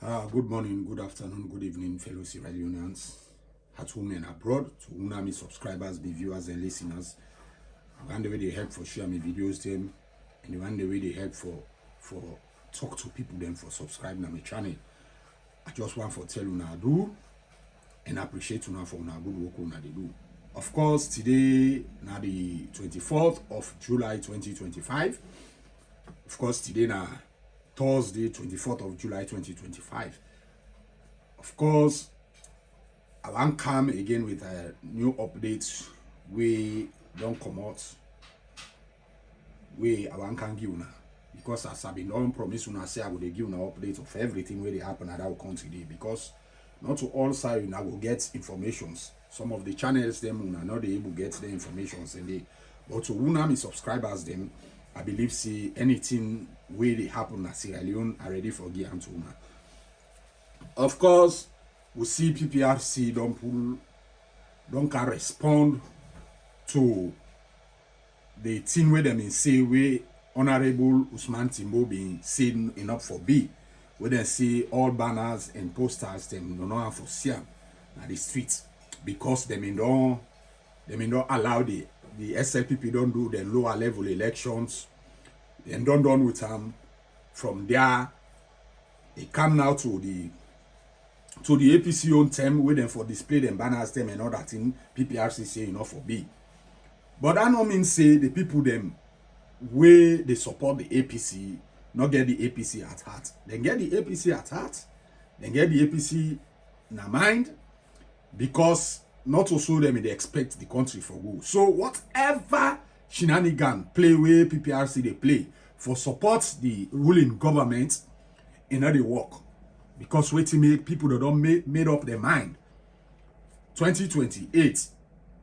Good morning, good afternoon, good evening, fellow Sierra Leoneans, at home and abroad, to UNAMI subscribers, the viewers and listeners. One the way they help for share my videos them, and one the way they help for talk to people them for subscribe to my channel. I just want to tell you I do and appreciate you for una good work una they do. Of course, today now the 24th of July 2025. Of course, today now Thursday, 24th of July 2025. Of course, I want to come again with a new updates. We don't come out. I want to give you now. Because as I've been on promise when I say I will give you an update of everything where they happen at our country today. Because not to all sides you now will get informations. Some of the channels them are not able to get the informations and they but to UNAMI subscribers them I believe see anything where they happen at Sierra Leone already for give to una. Of course, we see PPRC don't can respond to the thing where them in say where Honorable Osman Timbo being seen enough for B. Where they see all banners and posters them no know for see at the streets because them don't allow the SLPP don't do the lower level elections and don't done with them. From there, they come now to the APC own term where them for display them banners them and all that thing PPRC say enough for B. But that no mean say the people them where they support the APC not get the APC at heart. Then get the APC at heart, then get the APC in their mind because not to show them they expect the country for good. So whatever shenanigan play where PPRC they play for support the ruling government in how they work. Because waiting make people that don't made up their mind. 2028,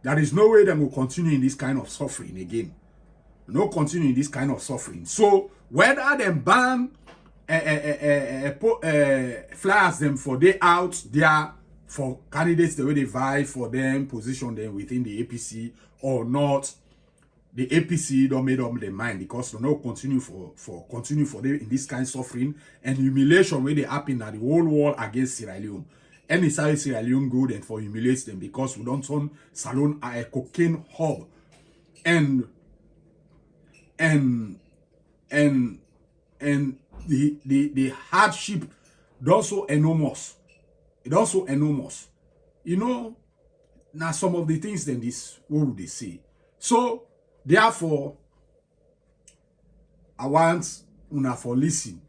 there is no way they will continue in this kind of suffering again. No continue in this kind of suffering. So whether them ban flyers them for they out there for candidates the way they vie for them, position them within the APC or not, the APC don't made up their mind because they no continue for them in this kind of suffering and humiliation where they happen at the whole world against Sierra Leone. Any side Sierra Leone go then for humiliate them because we don't turn Salone a cocaine hub and the hardship does so enormous. It also enormous. You know, now some of the things then this, what would they say? So, therefore, I want una for listen.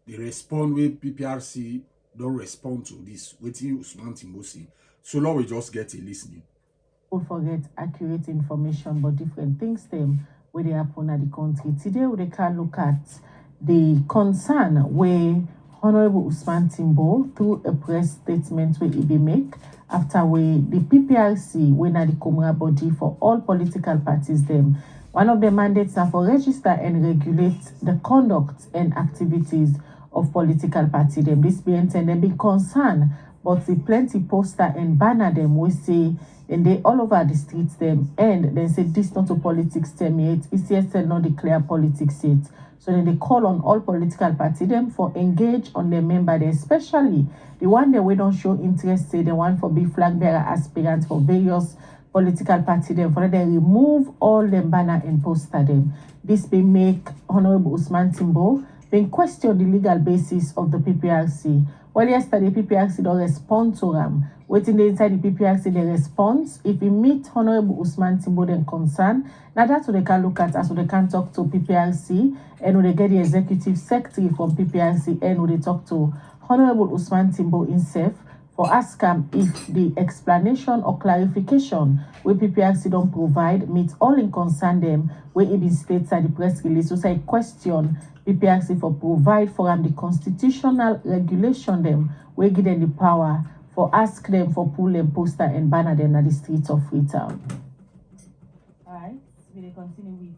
They respond with PPRC, don't respond to this. Waiting Osman Timbo say. So now we just get a listening. Don't forget accurate information but different things them where they happen at the country. Today we can look at the concern where Honorable Osman Timbo through a press statement where he be make after the PPRC when at the Communal body for all political parties them. One of the mandates are for register and regulate the conduct and activities of political party them. This be intended be concern, but the plenty poster and banner them we say and they all over the streets them and then say this not a politics term yet. It's yet not declare politics yet. So then they call on all political party them for engage on their member there, especially the one that we don't show interest, say the one for big flag bearer aspirants for various political party them for they remove all them banner and poster them. This may make Honorable Osman Timbo then question the legal basis of the PPRC. Well, yesterday PPRC don't respond to them. Waiting the inside the PPRC they response. If we meet Honorable Osman Timbo then concern, now that's what they can look at as they can talk to PPRC and when they get the executive secretary from PPRC and when they talk to Honorable Osman Timbo himself for ask him if the explanation or clarification where PPRC don't provide meet all in concern them where it been states at the press release. So say question PPRC for provide for them the constitutional regulation them where give them the power for ask them for pull them poster and banner them at the streets of Freetown. Alright, we will continue with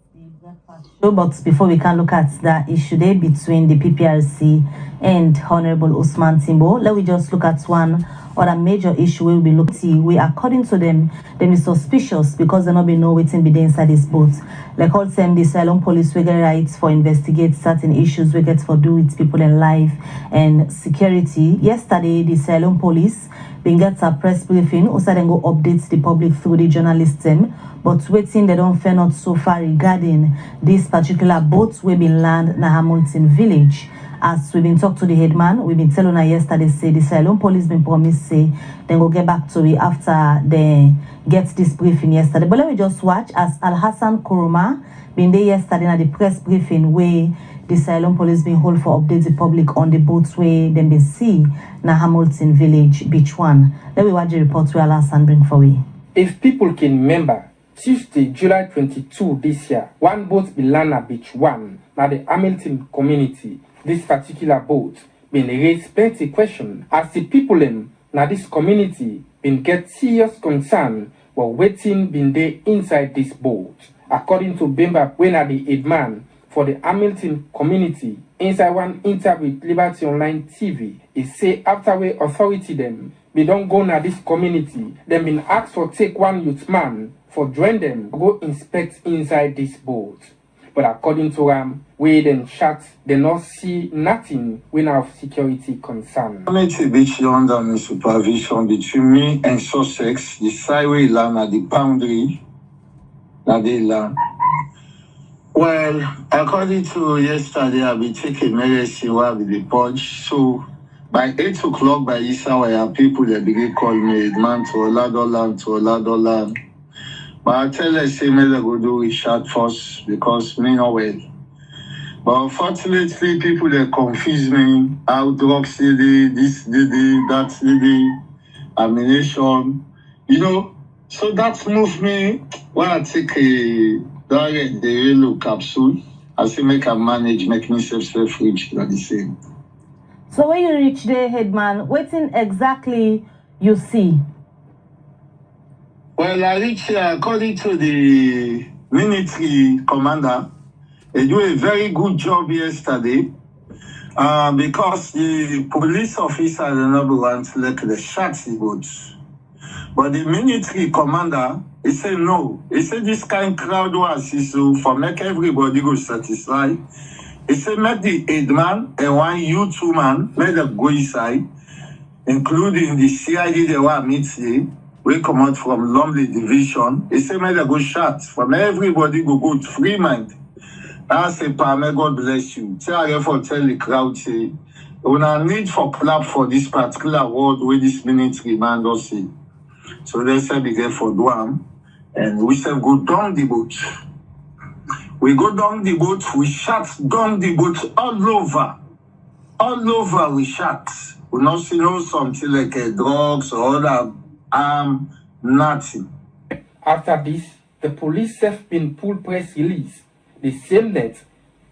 But before we can look at that issue there between the PPRC and Honorable Osman Timbo, let me just look at one other major issue we'll be looking. We, according to them is suspicious because they not be know waiting be there inside this boat. Like all them, the Ceylon police we get rights for investigate certain issues we get for do with people in life and security. Yesterday, the Ceylon police been get a press briefing, also then go update the public through the journalist team. But waiting, they don't fair not so far regarding this particular boat we been land na Hamilton village. As we've been talked to the headman, we've been telling her yesterday, say the Ceylon police been promised, say then go get back to it after they get this briefing yesterday. But let me just watch as Al Hassan Kuruma been there yesterday at the press briefing where the Ceylon police been hold for update the public on the boats where them been see na Hamilton village beach one. Let me watch the report where Al Hassan bring for we. If people can remember, Tuesday, July 22 this year, one boat be land at beach one, now the Hamilton community. This particular boat been raised plenty question as the people in this community been get serious concern while waiting been there inside this boat. According to Bemba, when the headman for the Hamilton community inside one interview with Liberty Online TV, he say after we authority them, we don't go na this community, them been asked for take one youth man for join them go inspect inside this boat. But according to we then chat, they not see nothing when of security concern. Community beach London supervision between me and Sussex, the sideway land at the boundary that they land. Well, according to yesterday, I'll be taking medicine while with the punch. So by 8 o'clock by this hour, people that begin call me man to Oladoland. But I tell them, say, me they go do Richard first because me no well. But unfortunately, people they confuse me. How drugs this that ammunition. You know, so that moved me when I take the yellow capsule. I say make a manage, make myself self-reach that the same. So when you reach there, headman, waiting exactly you see? Well, I reached here according to the military commander. They do a very good job yesterday because the police officer the number one select the shotty boats. But the military commander, he said no. He said this kind of crowd was so for make everybody go satisfied. He said make the headman and one youth man make them go inside, including the CID they were meeting. We come out from Lumley Division. He said, may they go shot from everybody go to free mind. I say, may God bless you. Tell the crowd, say, when I need for clap for this particular word where this military man does say. So they say, be there for Duam. And we say, go down the boat. We go down the boat, we shot down the boat all over. All over we shot. We not see no something like drugs or other. Nothing. After this, the police have been pulled press release the same night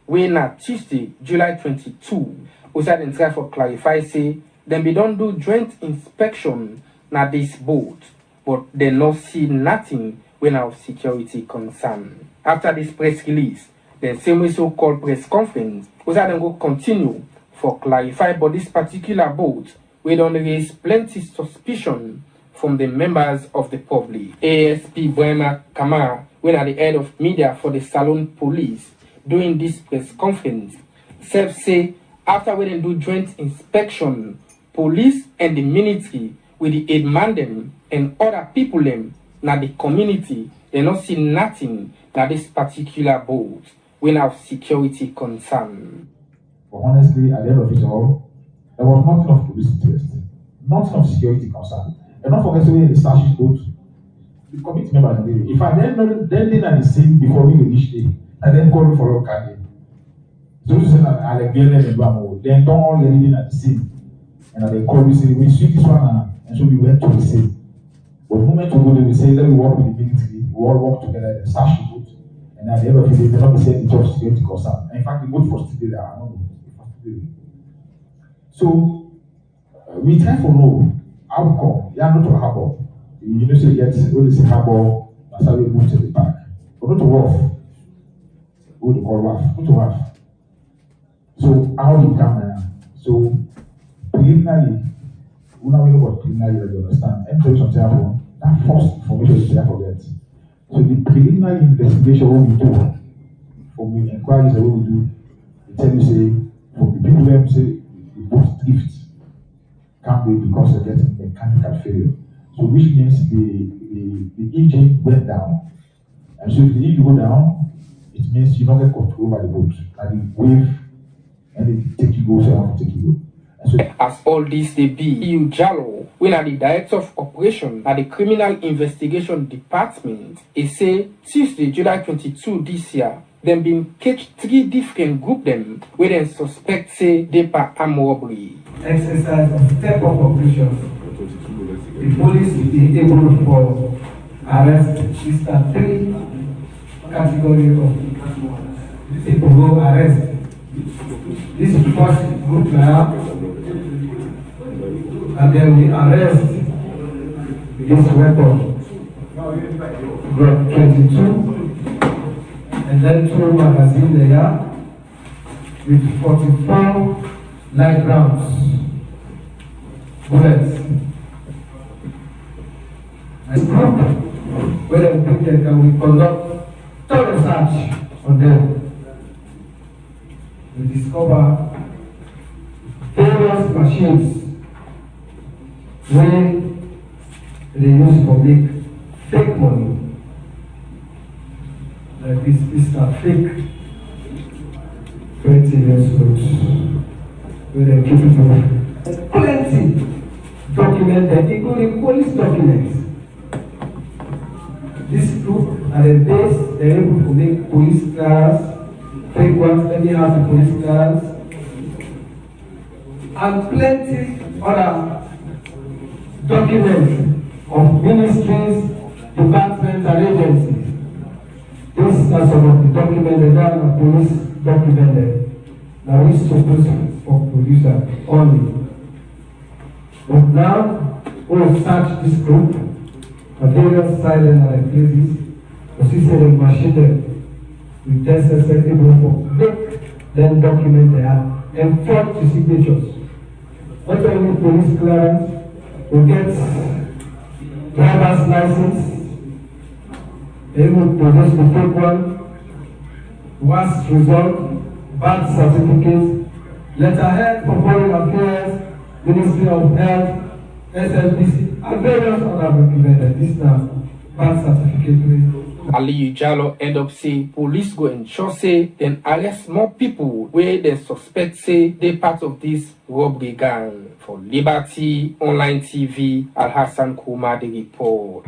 when Tuesday, July 22, also then try for clarify say then we don't do joint inspection na this boat, but they not see nothing when of security concern. After this press release, then same way so-called press conference, also then go continue for clarify but this particular boat we don't raise plenty suspicion from the members of the public. ASP Brahma Kamara, when at the head of media for the Salon Police, during this press conference, self say after we do joint inspection, police and the military with the aid them and other people them na the community, they not see nothing that this particular boat when have security concern. But honestly, at the end of it all, there was nothing of police interest, nothing of security concern. And don't forget to the starship boat. The committee members did. If I then did at the scene before we reached it, and then call for local game. So you say that I like then don't all anything at the scene. And they call me say we sweep this one and so we went to the scene. But the moment we go there, we say let me work with the military, we all work together in the starship boat. And at the end of the day, they not be saying the job security concern. In fact, the boat for today there are not so we try for know outcome. You are not to harbor. You know, say yes, when they say harbor, that's how we move to the back. But not to rough. what they call WAF, not to WAF. So how they come now? So preliminary, we now know what preliminary, you understand? Entry on telephone, that first information is there for that. So the preliminary investigation what we do, from the inquiries that we do, they tell you say, from the people them say the boat drift can't be because they're getting mechanical failure. So which means the engine went down. And so if the engine go down, it means you don't get control over the boat. And the wave and they take you go, so I want to take you go. As all this they be, EU Jallo, when are the director of operation at the Criminal Investigation Department, he say Tuesday, July 22 this year, them been catch 3 different group them where they suspect say they par armed robbery. Exercise of step-up operations. The police will be able for arrest these 3 categories of people who arrest. This first group now, and then we arrest this weapon, Glock 22, and then 2 magazines there with 44 light rounds, bullets. And group, where they think they can conduct thorough search on them. We discover various machines where they use for make fake money. Like this are fake 20 years notes where they keep it away. Plenty documented, including police documents. This group are the base, they're able to make police cars, fake ones, anyhow the police cars, and plenty other documents of ministries, departments, and agencies. These are some of the documents that are police documented. Now we suppose for producer only. But now we will search this group at various silent places to see the machine. We test able for make them document there and forge the signatures. Not only police clearance, we get driver's license, able to produce the fake one, worst result, birth certificate, letterhead for foreign affairs, Ministry of Health, SLPC, and various other documents. This now birth certificate. Aliyu Jallo end up say police go ensure say then arrest more people where they suspect say they part of this robbery gang. For Liberty Online TV, Al Hassan Kuma the report.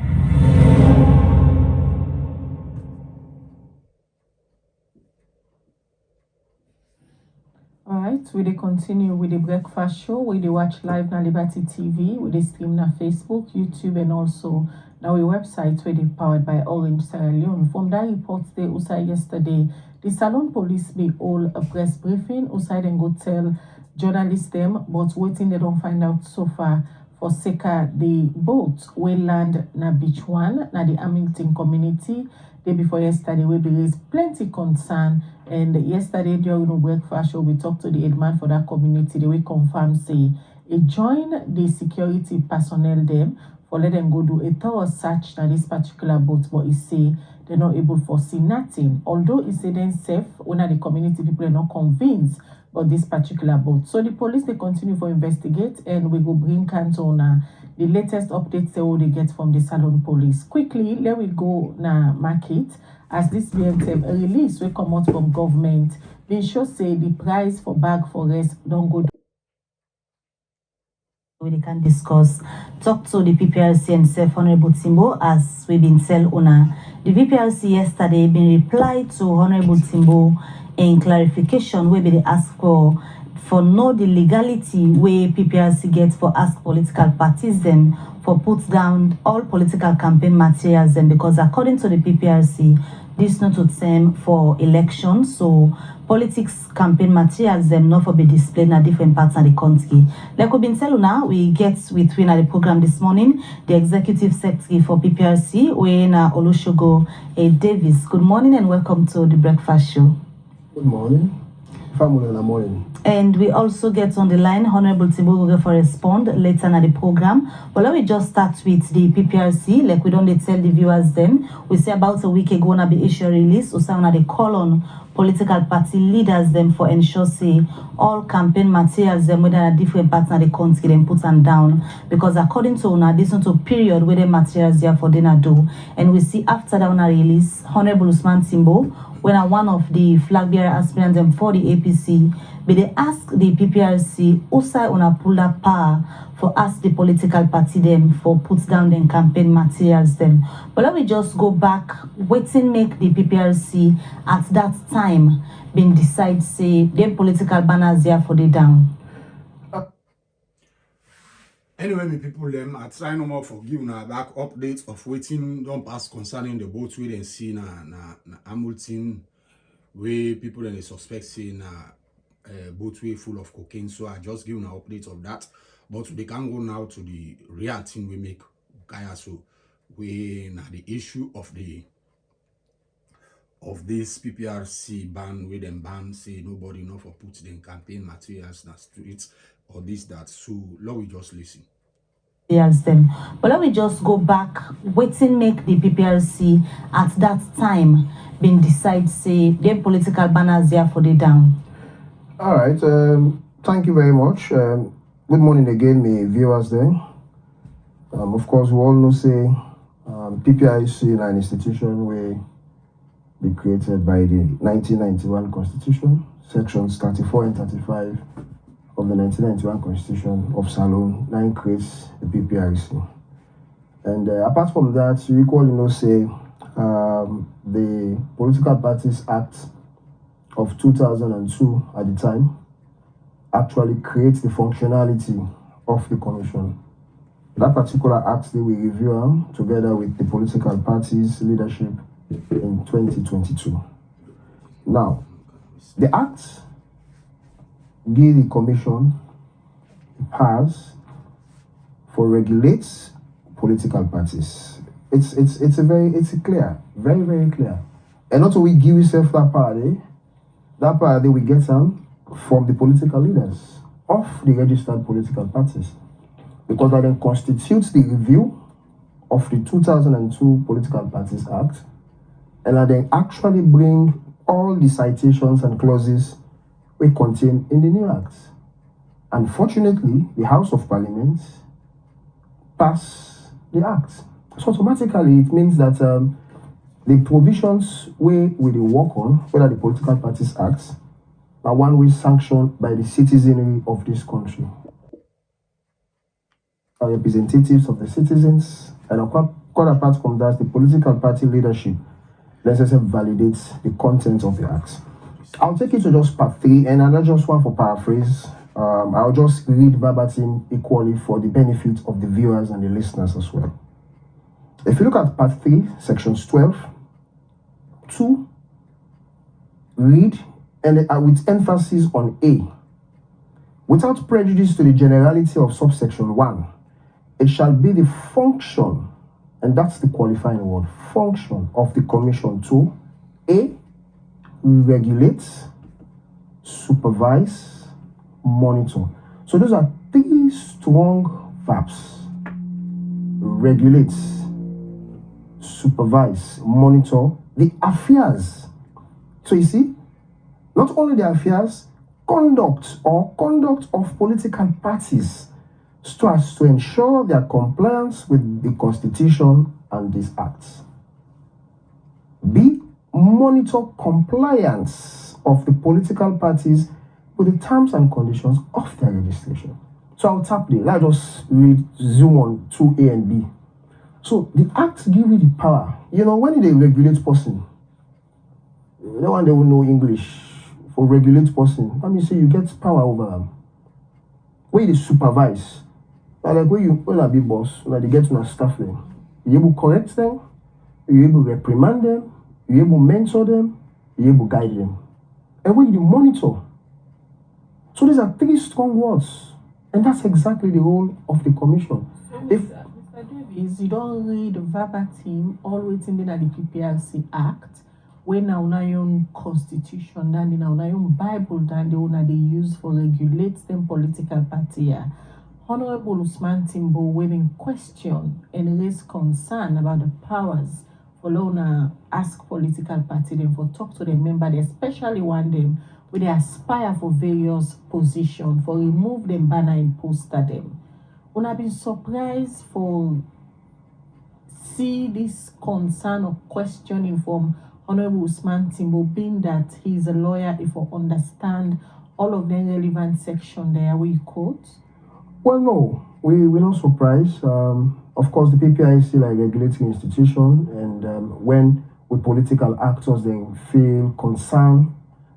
Alright, we dey continue with the breakfast show. We dey watch live na Liberty TV. We dey stream na Facebook, YouTube, and also now our website where they powered by Orange Sierra Leone. From that report they also yesterday, the Salon police be all a press briefing. Outside and go tell journalists them, but waiting they don't find out so far. For Seka, the boat will land na Beach One, na the Hamilton community. Day before yesterday, we raised plenty concern. And yesterday during the breakfast show, we talked to the headman for that community. They will confirm say it join the security personnel them for let them go do a thorough search na this particular boat, but he say they're not able to foresee nothing. Although he say then safe, when the community people are not convinced about this particular boat. So the police they continue to investigate, and we go bring Cantona the latest updates they get from the Salon police. Quickly, let we go na market as this BMTM release will come out from government. They show say the price for bag for rest don't go. We can discuss, talk to the PPRC and Self Honorable Timbo as we've been tell owner. The PPRC yesterday been replied to Honorable Timbo in clarification where they ask for for know the legality where PPRC gets for ask political parties them for put down all political campaign materials them, because according to the PPRC, this not to same for elections, so politics campaign materials them not for be displayed in a different parts of the country. Like we've been telling now, we get with winner the program this morning, the executive secretary for PPRC, Wena Olusogo Davis. Good morning and welcome to the breakfast show. Good morning. Family in the morning. And we also get on the line Honorable Timbo will for respond later in the program. But let me just start with the PPRC. Like we don't tell the viewers them. We say about a week ago na be issue release. We say on the call on political party leaders them for ensure say all campaign materials them whether a different parts of the country them put them down, because according to una this not a period where the materials there for dinner do. And we see after that una release Honorable Osman Timbo, when one of the flag bearer aspirants them for the APC, but they ask the PPRC also on a pull up power for ask the political party them for put down them campaign materials them. But let me just go back, waiting make the PPRC at that time been decide say them political banners there for the down. Anyway, me people them I try no more for give na back updates of waiting don't pass concerning the boat we then see na Hamilton where people then they suspect say na boat way full of cocaine. So I just give an update of that. But they can go now to the real thing we make Kaya, so we now the issue of this PPRC ban where them ban say nobody know for put them campaign materials na streets or this that. So let we just listen. Them. But let me just go back, waiting make the PPRC at that time been decide say them political banners there for the down. All right. Thank you very much. Good morning again, my viewers there. Of course, we all know say PPRC is an institution where be created by the 1991 Constitution, sections 34 and 35 of the 1991 Constitution of Salon 9 creates the PPRC. And apart from that, you equally know say the Political Parties Act of 2002 at the time actually creates the functionality of the commission. That particular act they will review together with the political parties leadership in 2022. Now, the act gives the commission powers for regulates political parties. It's clear, very, very clear. And not only give yourself that power they will get some from the political leaders of the registered political parties, because that then constitutes the review of the 2002 Political Parties Act, and that then actually bring all the citations and clauses we contain in the new act. Unfortunately, the House of Parliament passed the act. So automatically it means that the provisions we work on, whether the Political Parties Act, are one way sanctioned by the citizenry of this country. Are representatives of the citizens, and quite apart from that, the political party leadership necessarily validates the content of the act. I'll take you to just part 3, and I just want for paraphrase. I'll just read verbatim equally for the benefit of the viewers and the listeners as well. If you look at part 3, sections 12, 2, read, and with emphasis on A. Without prejudice to the generality of subsection 1, it shall be the function, and that's the qualifying word, function of the commission to A, regulate, supervise, monitor. So those are 3 strong verbs. Regulate, supervise, monitor the affairs. So you see, not only the affairs, conduct of political parties, so as to ensure their compliance with the Constitution and these acts. B, monitor compliance of the political parties with the terms and conditions of their registration. So I'll tap there. Let's just read zoom on 2A and B. So the acts give you the power. You know, when they regulate person, no one they will know English for regulate person, let me say you get power over them. Where you supervise, like when you a big boss, like they get to staff them, you able to correct them, you able to reprimand them, you able to mentor them, you able to guide them. And when you monitor. So these are three strong words. And that's exactly the role of the commission. So Mr. Davis, you don't read verbatim all waiting at the PPRC Act, when now own constitution, then now own Bible, then they use for regulate them political party. Honorable Osman Timbo will in question and raise concern about the powers for Lona ask political party them for talk to the member, they especially want them where they aspire for various positions, for remove them banner and poster them. When I've been surprised for see this concern or questioning from Honorable Osman Timbo, being that he's a lawyer, if I understand all of the relevant section there we quote. Well, no, we're not surprised. Of course, the PPI is still a regulating institution, and when with political actors then feel concerned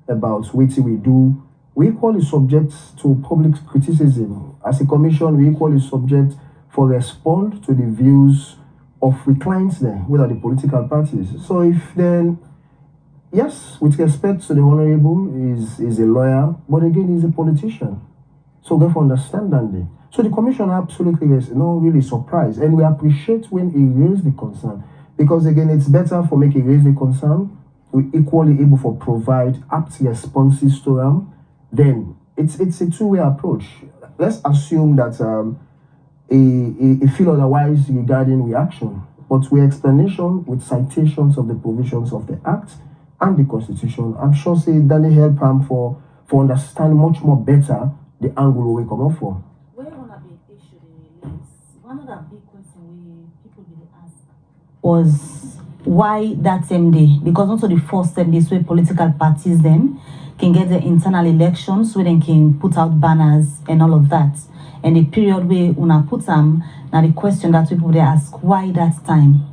about what we do, we equally subject to public criticism. As a commission, we equally subject for respond to the views of the clients there, whether the political parties. So if then, yes, with respect to the Honorable, is a lawyer, but again, he's a politician. So therefore, understand that. So the commission absolutely is not really surprised, and we appreciate when he raised the concern, because again, it's better for making raise the concern. We're equally able to provide apt responses to them. Then it's a two-way approach. Let's assume that a feel otherwise regarding reaction, but with explanation with citations of the provisions of the Act and the Constitution, I'm sure say that they help him for understand much more better the angle we come up for. Where on a big issue they release, one of the big questions people really ask was why that same day? Because also the first 7 days where political parties then can get the internal elections where they can put out banners and all of that. And the period where una put them, now the question that people they ask, why that time?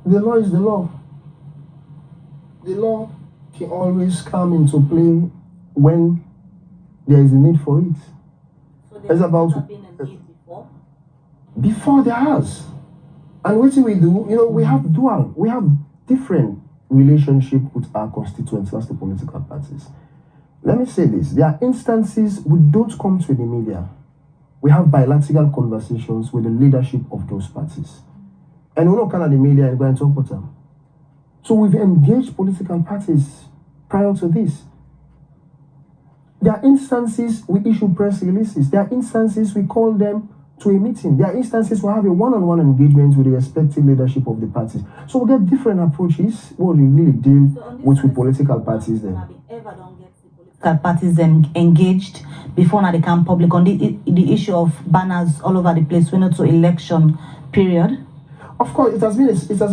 The law is the law. The law can always come into play when there is a need for it. So it's about been a need before? Before there has. And what we do, we have different relationship with our constituents, that's the political parties. Let me say this, there are instances we don't come to the media. We have bilateral conversations with the leadership of those parties. And we don't come at the media and go and talk with them. So we've engaged political parties prior to this. There are instances we issue press releases. There are instances we call them to a meeting. There are instances we have a one-on-one engagement with the respective leadership of the parties. So we get different approaches what we really deal with political parties then. Ever don't get the political parties then engaged before now they come public on the issue of banners all over the place when it's election period? Of course, it has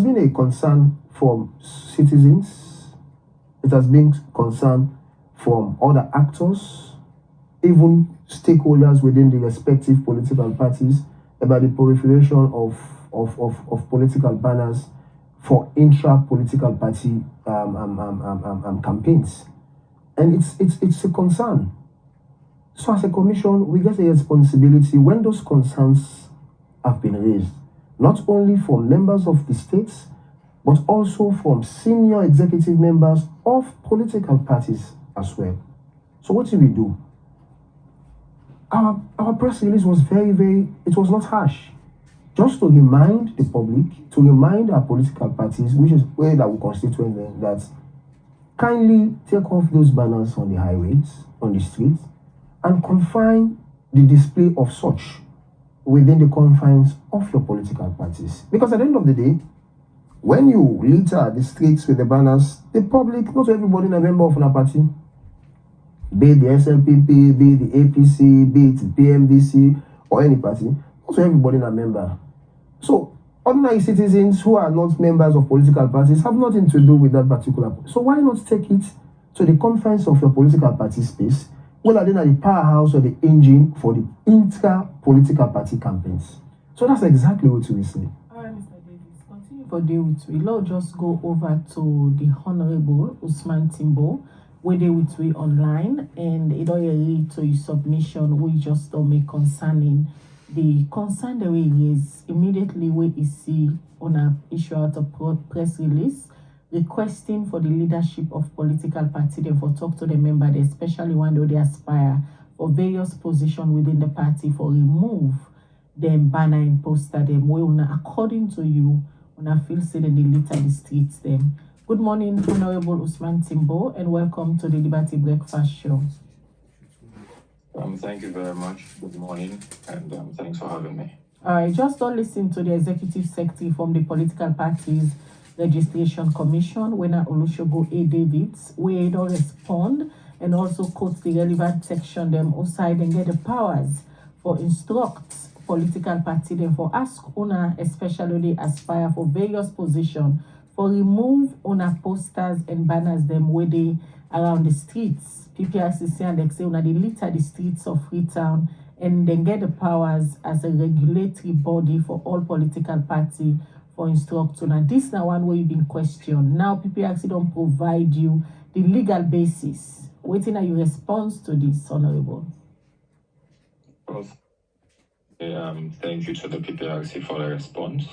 been a concern from citizens. It has been concern from other actors, even stakeholders within the respective political parties about the proliferation of political banners for intra-political party campaigns. And it's a concern. So as a commission, we get a responsibility when those concerns have been raised, not only from members of the states, but also from senior executive members of political parties as well. So what did we do? Our press release was it was not harsh. Just to remind the public, to remind our political parties, which is where that we constitute them, that kindly take off those banners on the highways, on the streets, and confine the display of such within the confines of your political parties. Because at the end of the day, when you litter the streets with the banners, the public, not everybody is a member of a party, be it the SLPP, be it the APC, be it the PMDC, or any party, not everybody is a member. So, ordinary citizens who are not members of political parties have nothing to do with that particular. So why not take it to the confines of your political party space, whether they are the powerhouse or the engine for the intra-political party campaigns? So that's exactly what we say. All right, Mr. Davis, continue for day with we. Let's just go over to the Honorable Osman Timbo. where they with we online, and it all read to your submission. We just don't make concerning the concern that we raise immediately we see on a issue out of press release requesting for the leadership of political party them for talk to the member, especially when they aspire for various positions within the party for remove them banner and poster them we according to you on a feel say that they litter the streets them. Good morning, Honorable Osman Timbo, and welcome to the Liberty Breakfast Show. Thank you very much. Good morning, and thanks for having me. All right, just don't listen to the executive secretary from the political parties registration commission, when Olusegun A. Davids, where don't respond and also quote the relevant section them outside and get the powers for instruct political party them for ask owner, especially they aspire for various positions, for remove owner posters and banners them where they around the streets. PPRC and they say they litter the streets of Freetown and then get the powers as a regulatory body for all political party for instruction. And this now one where you've been questioned. Now PPRC don't provide you the legal basis. Waiting at your response to this, Honorable. Well, thank you to the PPRC for the response.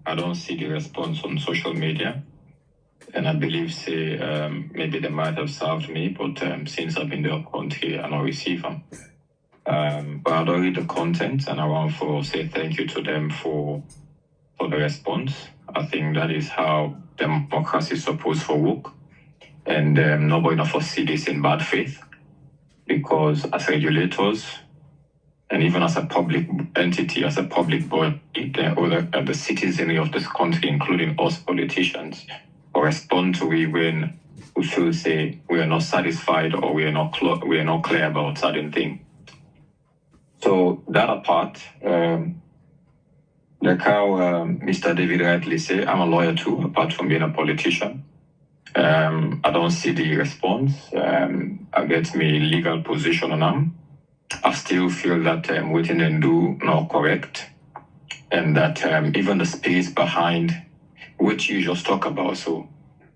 I don't see the response on social media, and I believe maybe they might have served me, but since I've been in the country, I don't receive them. But I don't read the content, and I want to say thank you to them for the response. I think that is how democracy is supposed to work, and nobody not foresee this in bad faith, because as regulators, and even as a public entity, as a public body, the citizenry of this country, including us politicians, will respond to it when we feel say we are not satisfied or we are not clear about certain things. So that apart, like how Mr. David rightly say, I'm a lawyer too, apart from being a politician. I don't see the response. I get me legal position on them. I still feel that what they do not correct, and that even the space behind which you just talk about, so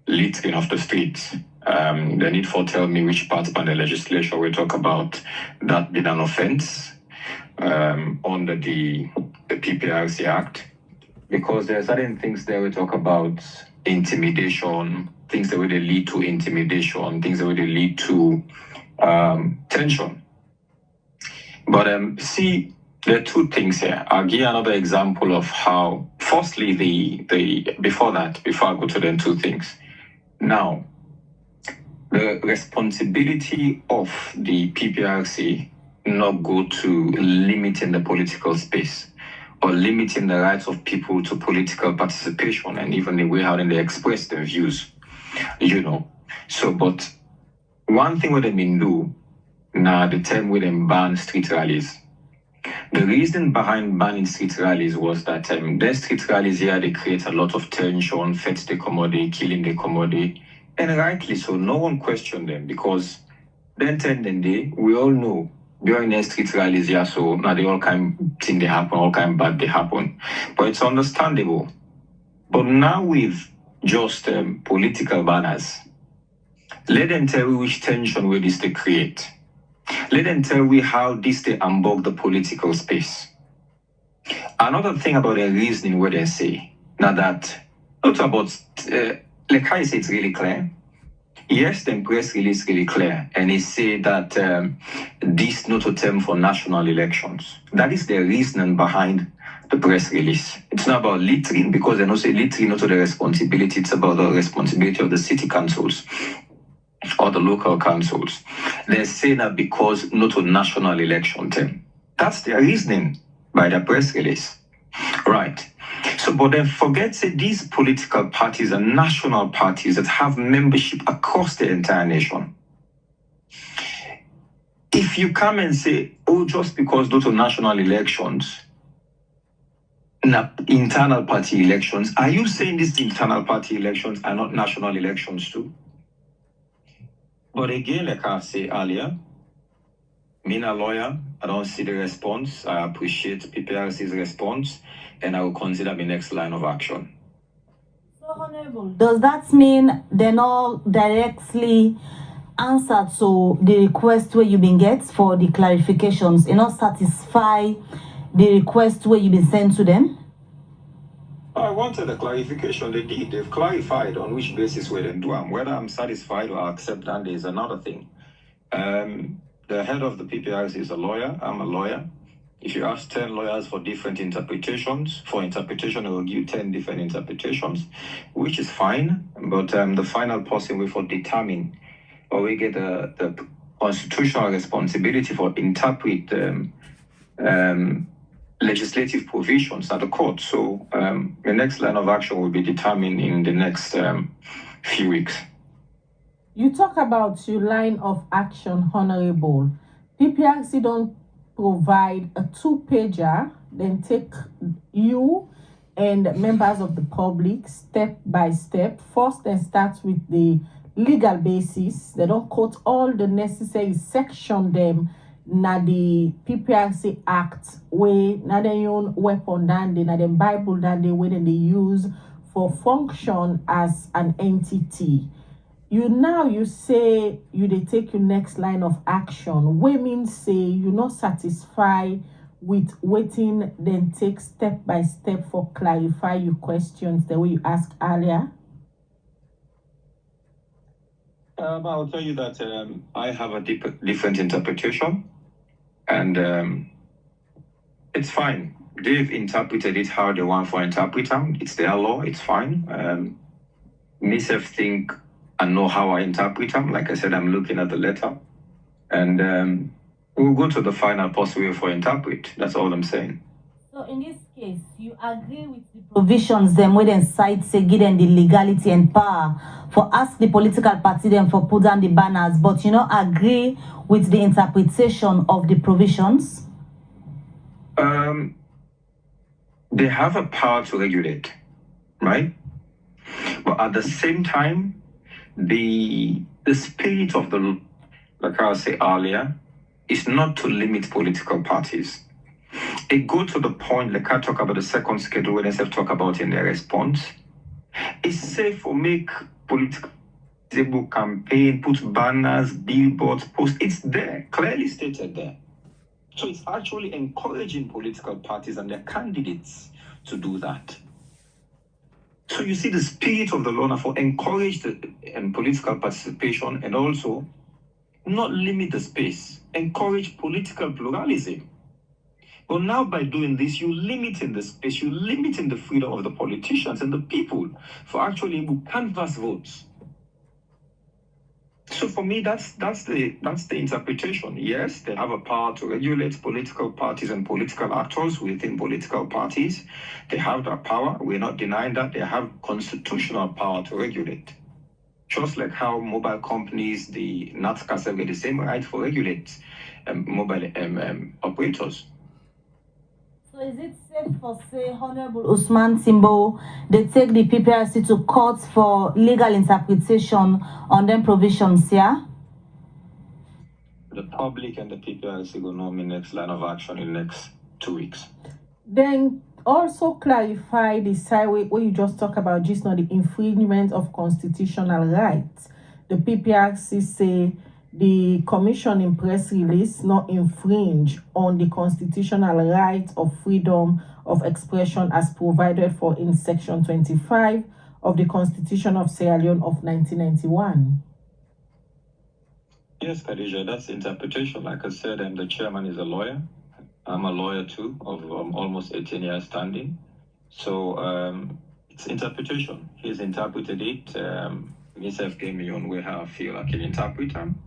littering of the streets, they need to tell me which part of the legislation we talk about that being an offense under the PPRC Act, because there are certain things there we talk about intimidation, things that would lead to intimidation, things that would lead to tension. But see, there are two things here. I'll give you another example of how, firstly, before I go to the two things. Now, the responsibility of the PPRC not go to limiting the political space or limiting the rights of people to political participation and even the way how they express their views, So, but one thing what they been do, now the time when they ban street rallies. The reason behind banning street rallies was that the street rallies here, they create a lot of tension, fetch the commodity, killing the commodity, and rightly so, no one questioned them, because then we all know during the street rallies here, so now they all kind of thing they happen, all kind of bad they happen, but it's understandable. But now with just political banners, let them tell you which tension will this they create. Let them tell you how this they unbog the political space. Another thing about their reasoning where they say, now that, not about, like how you say it's really clear. Yes, the press release really clear, and they say that this not a term for national elections. That is the reasoning behind the press release. It's not about littering, because they don't say littering not to the responsibility, it's about the responsibility of the city councils or the local councils. They say that because not a national election term. That's their reasoning by the press release. Right. So, but then forget say these political parties are national parties that have membership across the entire nation. If you come and say, oh, just because those are national elections, internal party elections, are you saying these internal party elections are not national elections too? But again, like I said earlier, being a lawyer, I don't see the response. I appreciate PPRC's response, and I will consider the next line of action. So, Honorable, does that mean they're not directly answer to the request where you've been get for the clarifications, not satisfy the request where you've been sent to them? I wanted a clarification. They did. They've clarified on which basis we didn't do them. Whether I'm satisfied or accept that is another thing. The head of the PPRC is a lawyer. I'm a lawyer. If you ask 10 lawyers for different interpretations, for interpretation, it will give 10 different interpretations, which is fine. But the final person will determine, or we get the constitutional responsibility for interpret legislative provisions at the court. So the next line of action will be determined in the next few weeks. You talk about your line of action, Honorable. PPRC don't provide a 2-pager, then take you and members of the public step by step. First, they start with the legal basis. They don't quote all the necessary section them na the PPRC Act way na their own weapon than they na the Bible than they when they use for function as an entity. You say they take your next line of action. We mean say you're not satisfied with waiting, then take step by step for clarify your questions the way you asked earlier. I'll tell you that I have a different interpretation, and it's fine. They've interpreted it how they want for interpreter. It's their law. It's fine. Myself think I know how I interpret them. Like I said, I'm looking at the letter, and we'll go to the final possible for interpret. That's all I'm saying. So in this case, you agree with the provisions them where they cite say give them the legality and power for ask the political party them for put down the banners, but you not agree with the interpretation of the provisions? They have a power to regulate, right? But at the same time, the spirit of the law, like I said earlier, is not to limit political parties. It goes to the point, like I talk about the second schedule when they talk about in their response. It's safe for make political campaign, put banners, billboards, posts. It's there, clearly stated there. So it's actually encouraging political parties and their candidates to do that. So you see the spirit of the law now for encourage the political participation and also not limit the space, encourage political pluralism. But now by doing this, you're limiting the space, you're limiting the freedom of the politicians and the people for actually canvass votes. So for me, that's the interpretation. Yes, they have a power to regulate political parties and political actors within political parties. They have that power. We're not denying that. They have constitutional power to regulate. Just like how mobile companies, the NATCAS have the same right to regulate mobile operators. So is it safe for say Honorable Osman Timbo they take the PPRC to court for legal interpretation on them provisions here? The public and the PPRC will know me next line of action in the next 2 weeks. Then also clarify the side where you just talk about just not the infringement of constitutional rights. The PPRC say the commission in press release not infringe on the constitutional right of freedom of expression as provided for in section 25 of the Constitution of Sierra Leone of 1991. Yes, Khadija, that's interpretation. Like I said, the chairman is a lawyer. I'm a lawyer too, of almost 18 years standing. So it's interpretation. He's interpreted it. Myself gave me on way how I feel I can interpret them.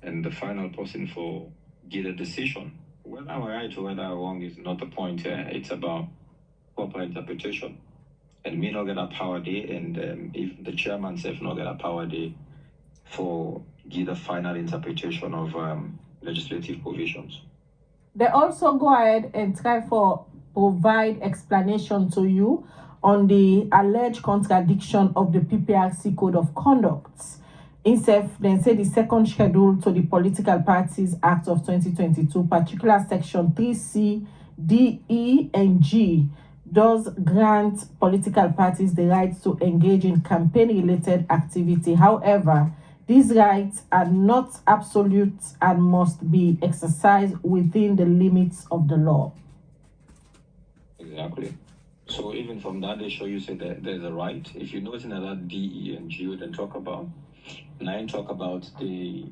And the final person for get a decision. Whether I'm right or whether I'm wrong is not the point here. It's about proper interpretation. And me not get a power day, and if the chairman self not get a power day for give the final interpretation of legislative provisions. They also go ahead and try for provide explanation to you on the alleged contradiction of the PPRC Code of Conduct. Instead, then say the second schedule to the Political Parties Act of 2022, particular section 3C, D, E, and G, does grant political parties the right to engage in campaign-related activity. However, these rights are not absolute and must be exercised within the limits of the law. Exactly. So even from that, they show you say that there's a right. If you notice in that D, E, and G, we then talk about, 9 talk about the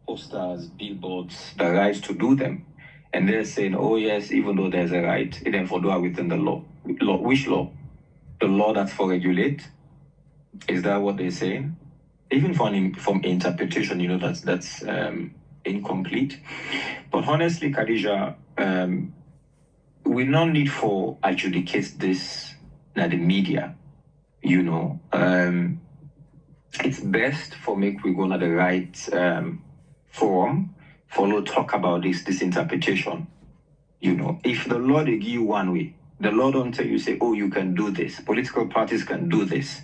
posters, billboards, the rights to do them. And they're saying, oh yes, even though there's a right, it then for do it within the law. Which law? The law that's for regulate? Is that what they're saying? Even from interpretation, you know, that's incomplete. But honestly, Khadija, we no need for adjudicate this na the media, you know. It's best for make we go na the right forum, follow talk about this interpretation. You know, if the law they give you one way, the law don't tell you say, oh, you can do this. Political parties can do this.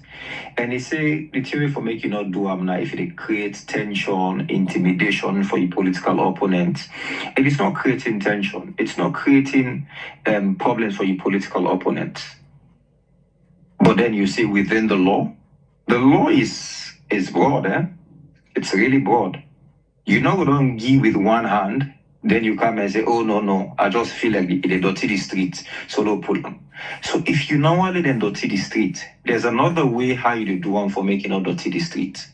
And they say the theory for make you not do now if it creates tension, intimidation for your political opponent. It is not creating tension. It's not creating problems for your political opponent. But then you see within the law is broad, eh? It's really broad. You know, we don't give with one hand, then you come and say, oh, no, I just feel like they dirty the street, so don't put them. So if you normally then dirty the street, there's another way how you do one for making not dirty the street.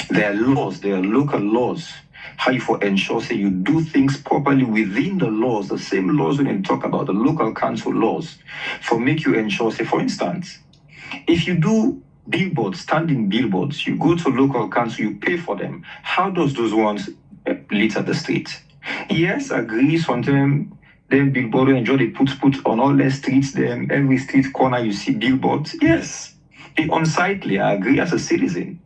There are laws, there are local laws, how you for ensure say you do things properly within the laws, the same laws we can talk about, the local council laws, for make you ensure, say, for instance, if you do billboards, standing billboards, you go to local council, you pay for them. How does those ones litter the street? Yes, agree. Sometimes them billboard enjoy they put on all the streets, them every street corner you see billboards. Yes, it's unsightly. I agree as a citizen.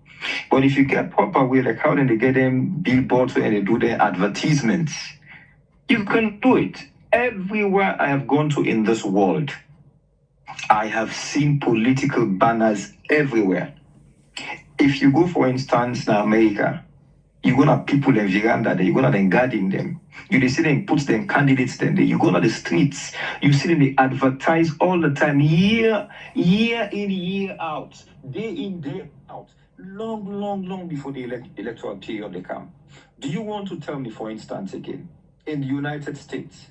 But if you get proper way, like how then they get them billboards and they do their advertisements, you can do it. Everywhere I have gone to in this world, I have seen political banners everywhere. If you go, for instance, in America, you go to people in veranda there, you go to them guarding them. You see them put them candidates there. You go to the streets, you see them they advertise all the time, year in, year out, day in, day out, long before the electoral period they come. Do you want to tell me, for instance, again, in the United States,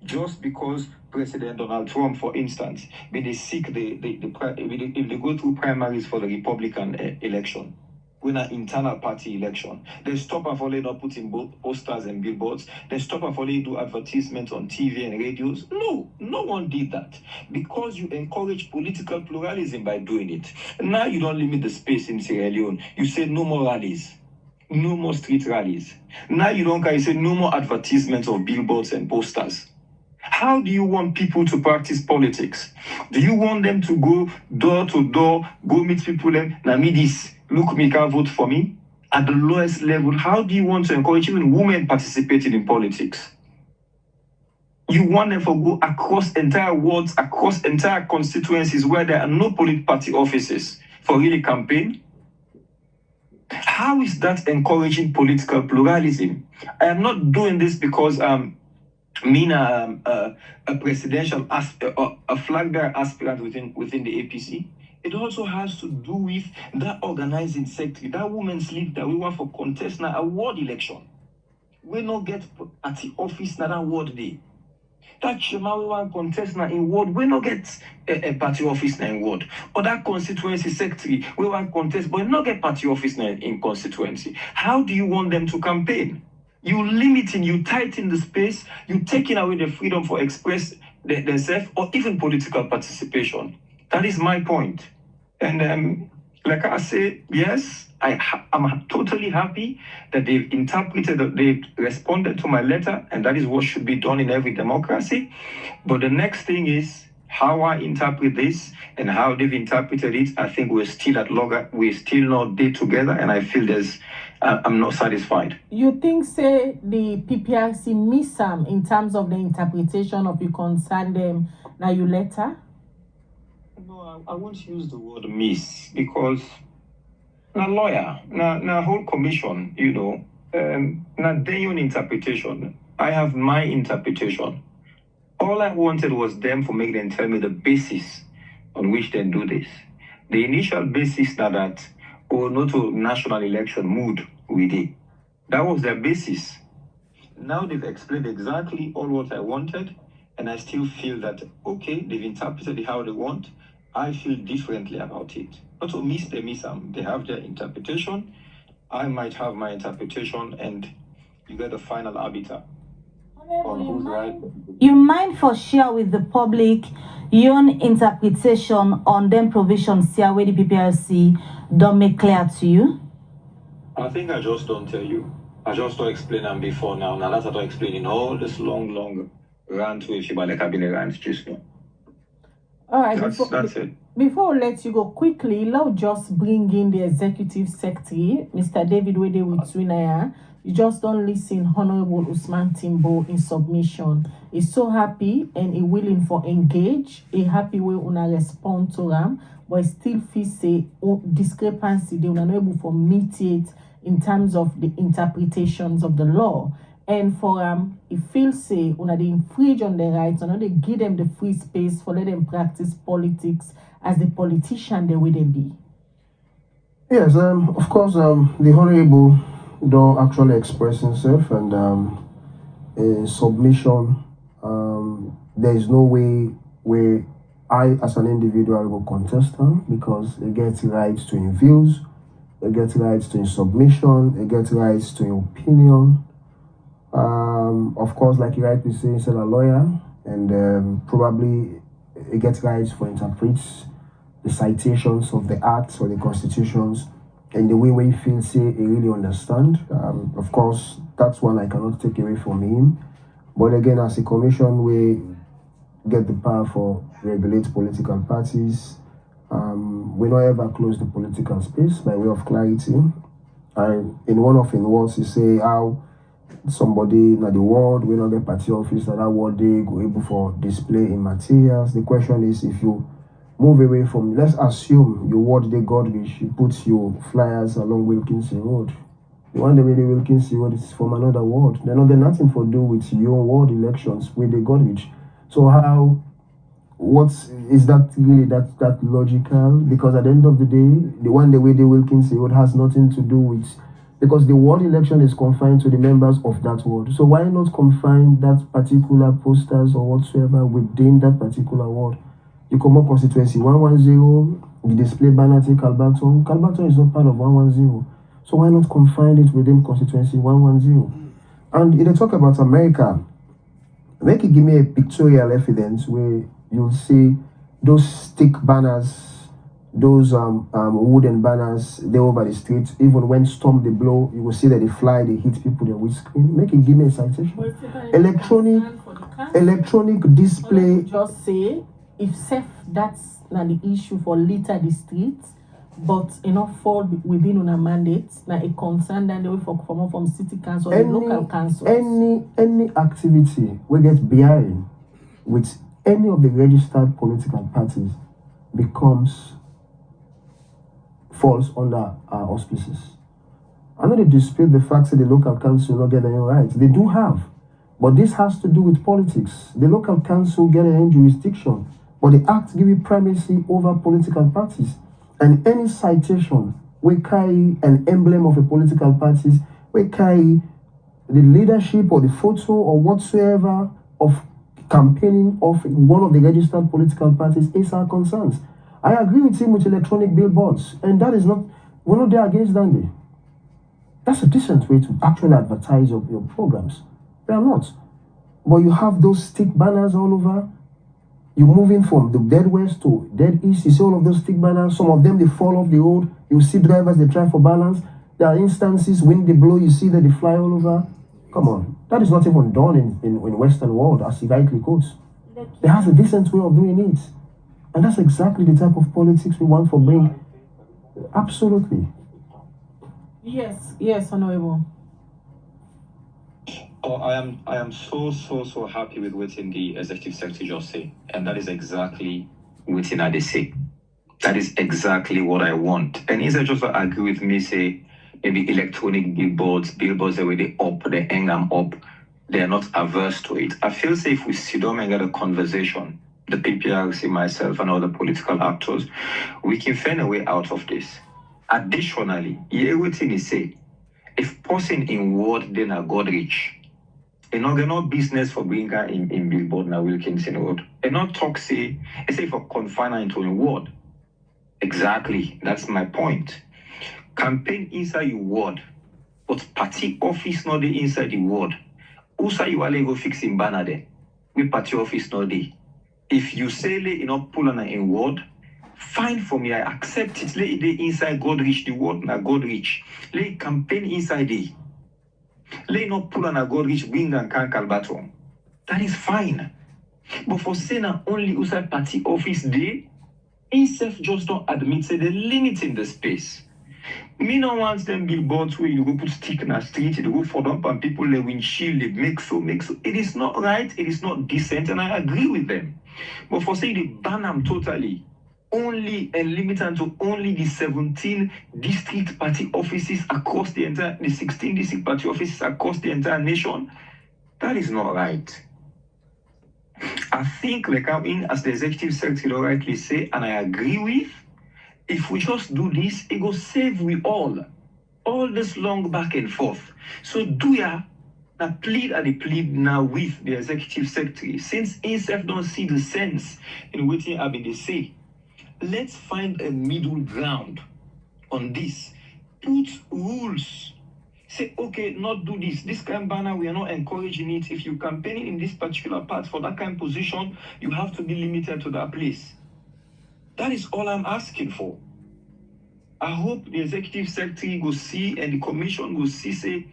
just because President Donald Trump, for instance, when they seek if they go through primaries for the Republican election, when an internal party election, they stop and follow not putting both posters and billboards. They stop and follow do advertisements on TV and radios. No one did that because you encourage political pluralism by doing it. Now you don't limit the space in Sierra Leone. You say no more rallies. No more street rallies. Now you don't care, you say no more advertisements of billboards and posters. How do you want people to practice politics? Do you want them to go door to door, go meet people and now me this, look, me can vote for me? At the lowest level, how do you want to encourage even women participating in politics? You want them to go across entire wards, across entire constituencies where there are no political party offices for really campaign? How is that encouraging political pluralism? I am not doing this because a presidential a flag bearer aspirant within the APC. It also has to do with that organizing sector, that women's league that we want for contest now a ward election. We not get at the office now that ward day. That chairman we want contest now in ward, we not get a party office now in ward. Or that constituency secretary, we want contest, but not get party office now in constituency. How do you want them to campaign? You limiting, you tighten the space, you taking away the freedom for express themselves or even political participation. That is my point. And like I say, yes, I'm totally happy that they've interpreted, they've responded to my letter, and that is what should be done in every democracy. But the next thing is how I interpret this and how they've interpreted it. I think we're still we're still not there together, and I feel I'm not satisfied. You think, say, the PPRC miss some in terms of the interpretation of your concern them now your letter? No, I won't use the word miss because na lawyer, na whole commission, you know, na their own interpretation. I have my interpretation. All I wanted was them for make them tell me the basis on which they do this. The initial basis that not to national election mood with it. That was their basis. Now they've explained exactly all what I wanted, and I still feel that, okay, they've interpreted it how they want. I feel differently about it. Not to miss them, they have their interpretation. I might have my interpretation, and you get the final arbiter on who's right. You mind for share with the public your own interpretation on them provisions here where the PPRC don't make clear to you? I think I just don't tell you. I just don't explain them before now. Now that's how I'm explaining all this long rant with you, but like I've been a rant just now. All right, that's it. Before we let you go quickly, let's just bring in the executive secretary, Mr. David Wede Witsunaya. You just don't listen, Honorable Osman Timbo in submission. He's so happy and he willing for engage. He happy way una respond to them, but still feel say discrepancy they una not able for mediate in terms of the interpretations of the law. And for he feels say una they infringe on their rights, or they give them the free space for let them practice politics as the politician they will be. Yes, of course, the Honorable don't actually express himself, and in submission, there is no way where I, as an individual, will contest them, because they get rights to in views, they get rights to in submission, they get rights to in opinion. Of course, like you rightly say, he's a lawyer, and probably he gets rights for interprets the citations of the acts or the constitutions in the way where he feels say he really understand. Of course, that's one I cannot take away from him. But again, as a commission, we get the power for regulate political parties. We don't ever close the political space by way of clarity. And in one of his words, he say how somebody in the world will not get party office, that word they go able for display in materials. The question is, if you move away from, let's assume your ward they Godrich, you put your flyers along Wilkinson Road. The one the way the Wilkinson Road is from another ward. They don't get nothing for do with your ward elections with the Godrich. So what is that really that logical? Because at the end of the day, the one the way the Wilkinson Road has nothing to do with, because the ward election is confined to the members of that ward. So why not confine that particular posters or whatsoever within that particular ward? You come up constituency 110, you display banner to Calbaton. Calbaton is not part of 110. So why not confine it within constituency 110? And if they talk about America, make it give me a pictorial evidence where you'll see those stick banners, those wooden banners, they over the street. Even when storm they blow, you will see that they fly, they hit people, they windscreen. Make it give me a citation. Electronic display. Just say, if safe, that's not the issue for litter the streets, but enough fall within una mandates, now a concern then they will from city council or local councils. Any activity we get behind with any of the registered political parties falls under our auspices. I know they dispute the fact that the local council not get any rights. They do have, but this has to do with politics. The local council get any jurisdiction, but the act give it primacy over political parties. And any citation we carry an emblem of a political party, we carry the leadership or the photo or whatsoever of campaigning of one of the registered political parties is our concerns. I agree with him with electronic billboards, and that is not, we're not there against Dandy. That's a decent way to actually advertise your programs. They are not. But you have those stick banners all over. You're moving from the dead west to dead east. You see all of those stick banners. Some of them, they fall off the road. You see drivers, they try for balance. There are instances, when they blow, you see that they fly all over. Come on. That is not even done in Western world, as he rightly quotes. There has a decent way of doing it. And that's exactly the type of politics we want for bring. Absolutely. Yes, Honorable. Oh, I am so happy with what the executive secretary just say, and that is exactly what I say. That is exactly what I want. And instead just agree with me, say maybe electronic billboards the way they hang them up. they're not averse to it. I feel say if we sit down and get a conversation, the PPRC, myself, and other political actors, we can find a way out of this. Additionally, everything is say, if person in ward then a God rich, and not get no business for bringing in billboard na Wilkinson Road. And not talk say, it's say for confine into a ward. Exactly, that's my point. Campaign inside your ward, but party office not the inside the ward. Also you are go fixing banner there. We party office not there. If you say you not pull on in ward, fine for me, I accept it. Let it inside God reach the word, na God reach. Let campaign inside it. Let not pull on a God reach, bring and can Calbato. That is fine. But for saying only outside party office day, himself just don't admit say they're limiting the space. Me no want them billboards where you go put stick in the street, you go for them and people they windshield, they make so. It is not right, it is not decent, and I agree with them. But for saying they ban them totally, only and limited to only the 17 district party offices across the 16 district party offices across the entire nation, that is not right. I think, like I'm in as the executive secretary rightly say, and I agree with, if we just do this, it will save we all this long back and forth. So do ya now plead at the plead now with the executive secretary, since himself don't see the sense in what I've been say. Let's find a middle ground on this. Put rules. Say, okay, not do this. This kind of banner, we are not encouraging it. If you campaigning in this particular part for that kind of position, you have to be limited to that place. That is all I'm asking for. I hope the executive secretary will see and the commission will see, say,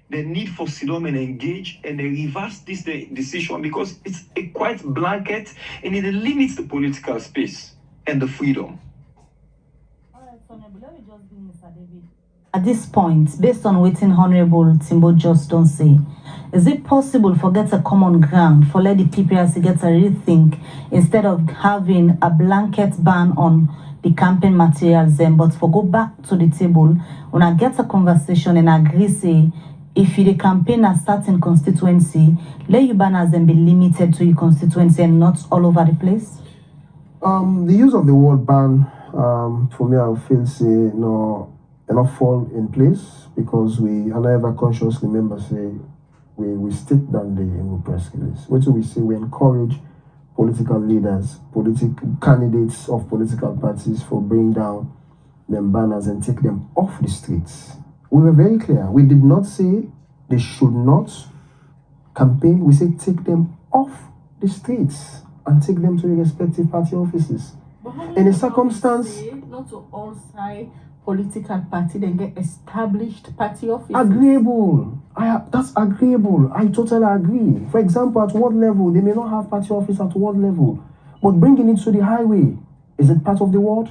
the need for Sidom and engage and they reverse this decision because it's a quite blanket and it limits the political space and the freedom. All right, Honorable, let me just bring Mr. David. At this point, based on what Honorable Timbo just don't say, is it possible for get a common ground for let the PPRC get a rethink instead of having a blanket ban on the campaign materials then, but for go back to the table when I get a conversation and agree say if you the campaign a certain constituency, let your banners then be limited to your constituency and not all over the place? The use of the word ban, for me, I feel say no enough fall in place because we however consciously remember say we stick down in the press release. What do we say? We encourage political leaders, political candidates of political parties for bring down them banners and take them off the streets. We were very clear. We did not say they should not campaign. We said take them off the streets and take them to the respective party offices. In a circumstance, not to all side political party then get established party offices. Agreeable. That's agreeable. I totally agree. For example, at what level they may not have party office at what level, but bringing it to the highway, is it part of the ward?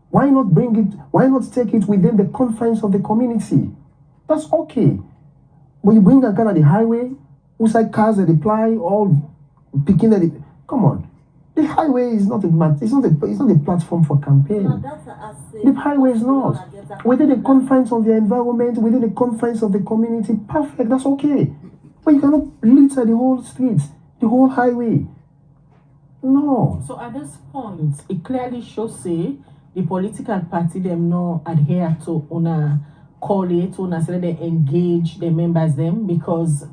Why not bring it? Why not take it within the confines of the community? That's okay. But you bring a car at the highway, outside cars that apply, all picking at it. Come on. The highway is not a platform for campaign. The highway is not. Within the confines of the environment, within the confines of the community, perfect, that's okay. But you cannot litter the whole street, the whole highway. No. So at this point, it clearly shows say the political party them no adhere to una call it, una say they engage the members them because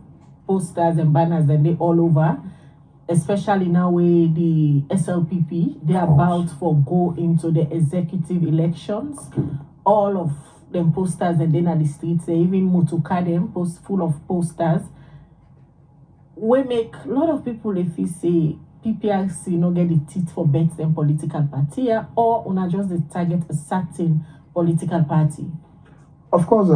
posters and banners them they all over. Especially now where the SLPP, they're about for go into the executive elections. All of them posters and then at the streets, they even Mutuka them post full of posters. We make a lot of people if you say PPRC no get the teeth for bets them political party or una just the target a certain political party. Of course,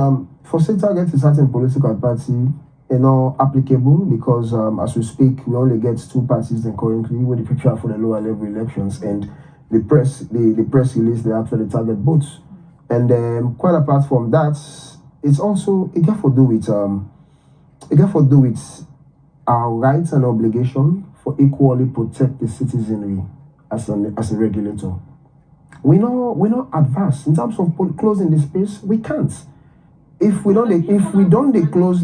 for say target a certain political party, applicable because as we speak, we only get 2 parties then currently when they prepare for the lower level elections, and the press release they actually target votes. And quite apart from that, it's also it got to do with our rights and obligation for equally protect the citizenry as a regulator. We're not advanced in terms of closing the space. We can't. If we don't close.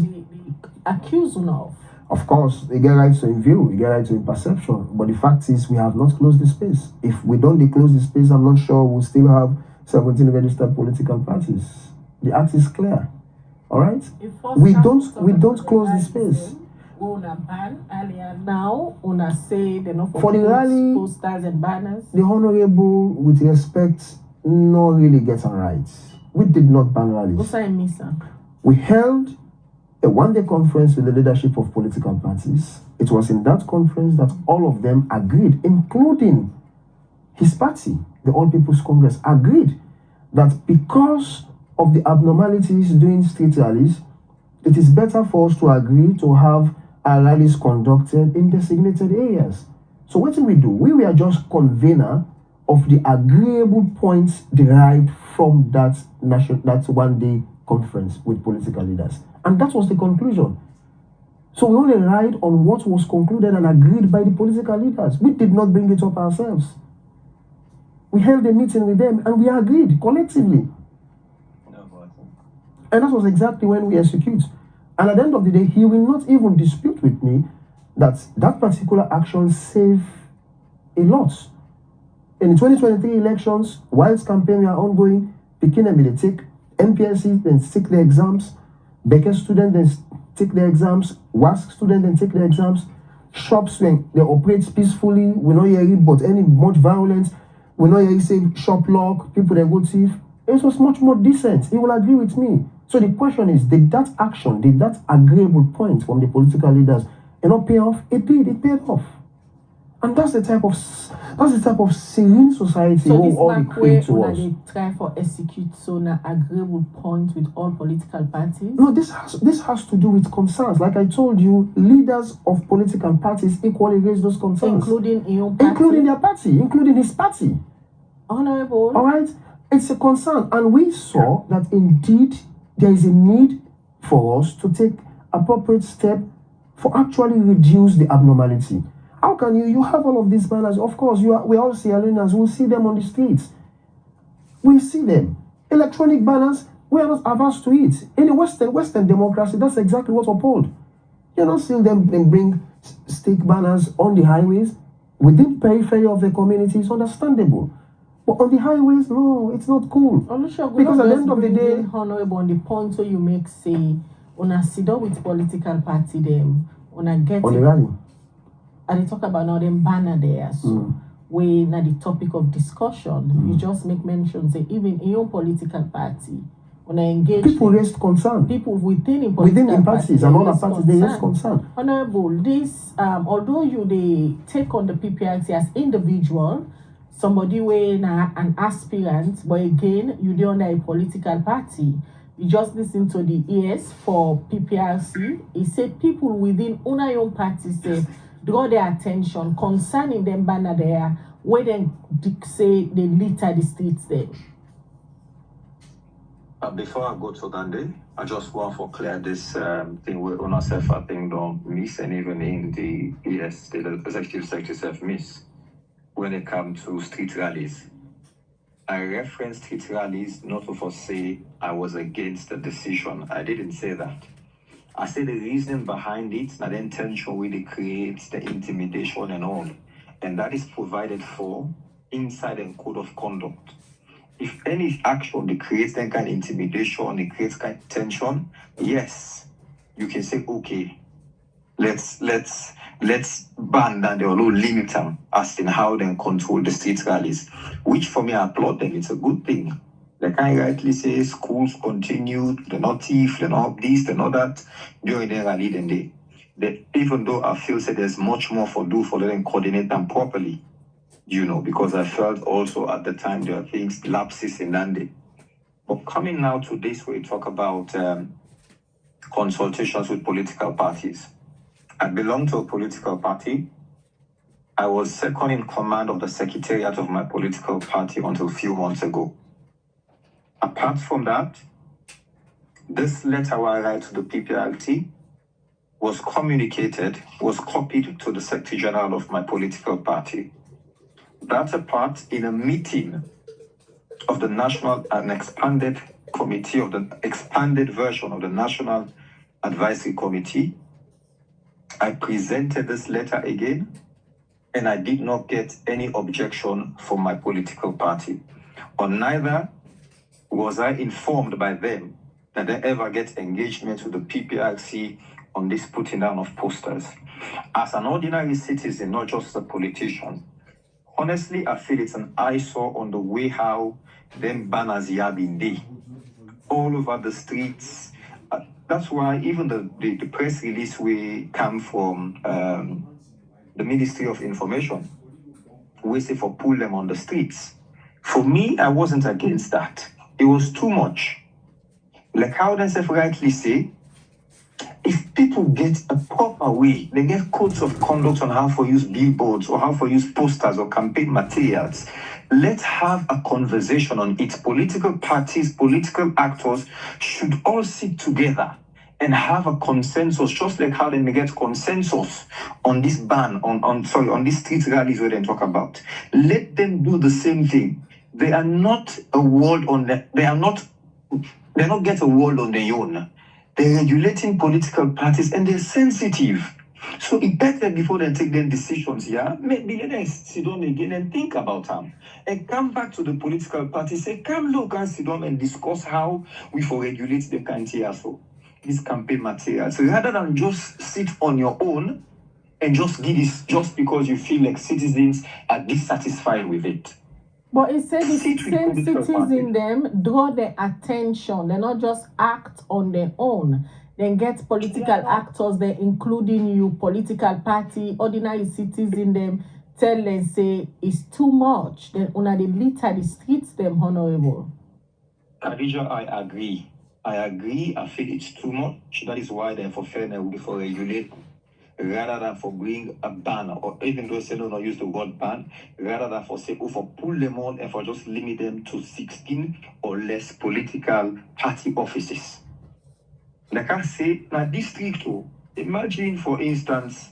accuse of? Of course, they get right to in view, they get right to in perception. But the fact is, we have not closed the space. If we don't close the space, I'm not sure we'll still have 17 registered political parties. The act is clear. All right? We don't close the space. Una ban earlier now, una say they're not for the rally, posters and banners. The Honorable, with respect, not really getting right. We did not ban rallies. We held a one-day conference with the leadership of political parties. It was in that conference that all of them agreed, including his party, the All People's Congress, agreed that because of the abnormalities during street rallies, it is better for us to agree to have our rallies conducted in designated areas. So what did we do? We were just convener of the agreeable points derived from that one-day conference with political leaders. And that was the conclusion. So we only relied on what was concluded and agreed by the political leaders. We did not bring it up ourselves. We held a meeting with them and we agreed collectively. And that was exactly when we execute. And at the end of the day, he will not even dispute with me that that particular action saved a lot. In the 2023 elections, whilst campaigns are ongoing, Pekin they take MPSC, then take the exams, Becker students then take the exams, WASC students then take the exams, shops when they operate peacefully, we don't hear it, but any much violence, we don't hear it say shop lock, people that go thief. It was much more decent. He will agree with me. So the question is, did that action, did that agreeable point from the political leaders, not pay off? It did. It paid off. And that's the type of serene society so all equate to us. They try for execute so an agreeable point with all political parties. No, this has to do with concerns. Like I told you, leaders of political parties equally raise those concerns, including your party, including their party, including his party. Honorable. All right, it's a concern, and we saw that indeed there is a need for us to take appropriate step for actually reduce the abnormality. How can you have all of these banners? Of course, we all Sierra Leoneans. We'll see them on the streets. We see them. Electronic banners, we are not averse to it. In the Western democracy, that's exactly what uphold. You're not seeing them bring stick banners on the highways. Within the periphery of the community, it's understandable. But on the highways, no, it's not cool. I'm not sure. Because at the end of the day, Honorable, on the point where you make, say, on a sit down with political party, them, on a get on the rally. And they talk about now them banner there. So we now the topic of discussion. You just make mention, say, even in your political party, when I engage people raised concern. People within parties and other parties they raise concern. Honorable, this although they take on the PPRC as individual, somebody when an aspirant, but again, you do under a political party. You just listen to the ES for PPRC. It said people within your own party say draw their attention concerning them banner there, where they say they litter the streets there. Before I go to Gandhi, I just want to clear this thing where Una self I think don't miss, and even in the ES, the executive secretary self miss when it comes to street rallies. I referenced street rallies not to say I was against the decision. I didn't say that. I say the reasoning behind it, not the intention really creates the intimidation and all. And that is provided for inside the code of conduct. If any action that creates that kind of intimidation, it creates kind of tension, yes, you can say, okay, let's ban that or limit them as in how they control the street rallies, which for me I applaud them. It's a good thing. Like I rightly say, schools continued, they're not thief, they're not this, they're not that, during their rally then they even though I feel that there's much more for them coordinate them properly, because I felt also at the time there are things, lapses in Nandi. But coming now to this, we talk about consultations with political parties. I belong to a political party. I was second in command of the secretariat of my political party until a few months ago. Apart from that, this letter I write to the PPRT was copied to the Secretary General of my political party. That's a part in a meeting of the expanded committee of the expanded version of the National Advisory Committee. I presented this letter again, and I did not get any objection from my political party. Or neither was I informed by them that they ever get engagement with the PPRC on this putting down of posters. As an ordinary citizen, not just a politician, honestly, I feel it's an eyesore on the way how them banners have been there all over the streets. That's why even the press release we come from the Ministry of Information, we say for pull them on the streets. For me, I wasn't against that. It was too much. Like how they rightly say, if people get a proper way, they get codes of conduct on how to use billboards or how to use posters or campaign materials, let's have a conversation on it. Political parties, political actors should all sit together and have a consensus, just like how they may get consensus on this ban, on these street rallies where they talk about. Let them do the same thing. They are not a world on the, they're not get a world on their own. They're regulating political parties and they're sensitive. So it better before they take their decisions, yeah? Maybe let them sit down again and think about them. And come back to the political parties, say, come look and sit down and discuss how we for regulate the country also. These campaign materials. So rather than just sit on your own and just give this just because you feel like citizens are dissatisfied with it. But it said the same cities in them draw their attention. They not just act on their own. Then get political actors there, including you, political party, ordinary citizens them, tell them, say, it's too much. Then una they litter the streets them, Honorable. Khadija, I agree. I feel it's too much. That is why they're for fairness, we for regulate, rather than for bring a ban, or even though say no, not use the word ban, rather than for say, for pull them on and for just limit them to 16 or less political party offices. Like I say, now district, imagine for instance,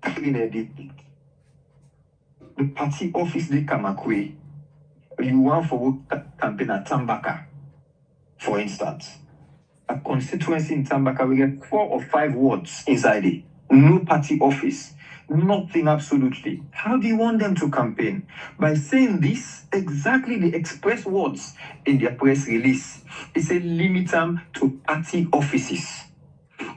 the party office de Kamakwe, you want for campaign at Tambaka, for instance. A constituency in Tambaka, we get 4 or 5 wards inside it. No party office, nothing absolutely. How do you want them to campaign? By saying this, exactly the express words in their press release. It's a limit them to party offices.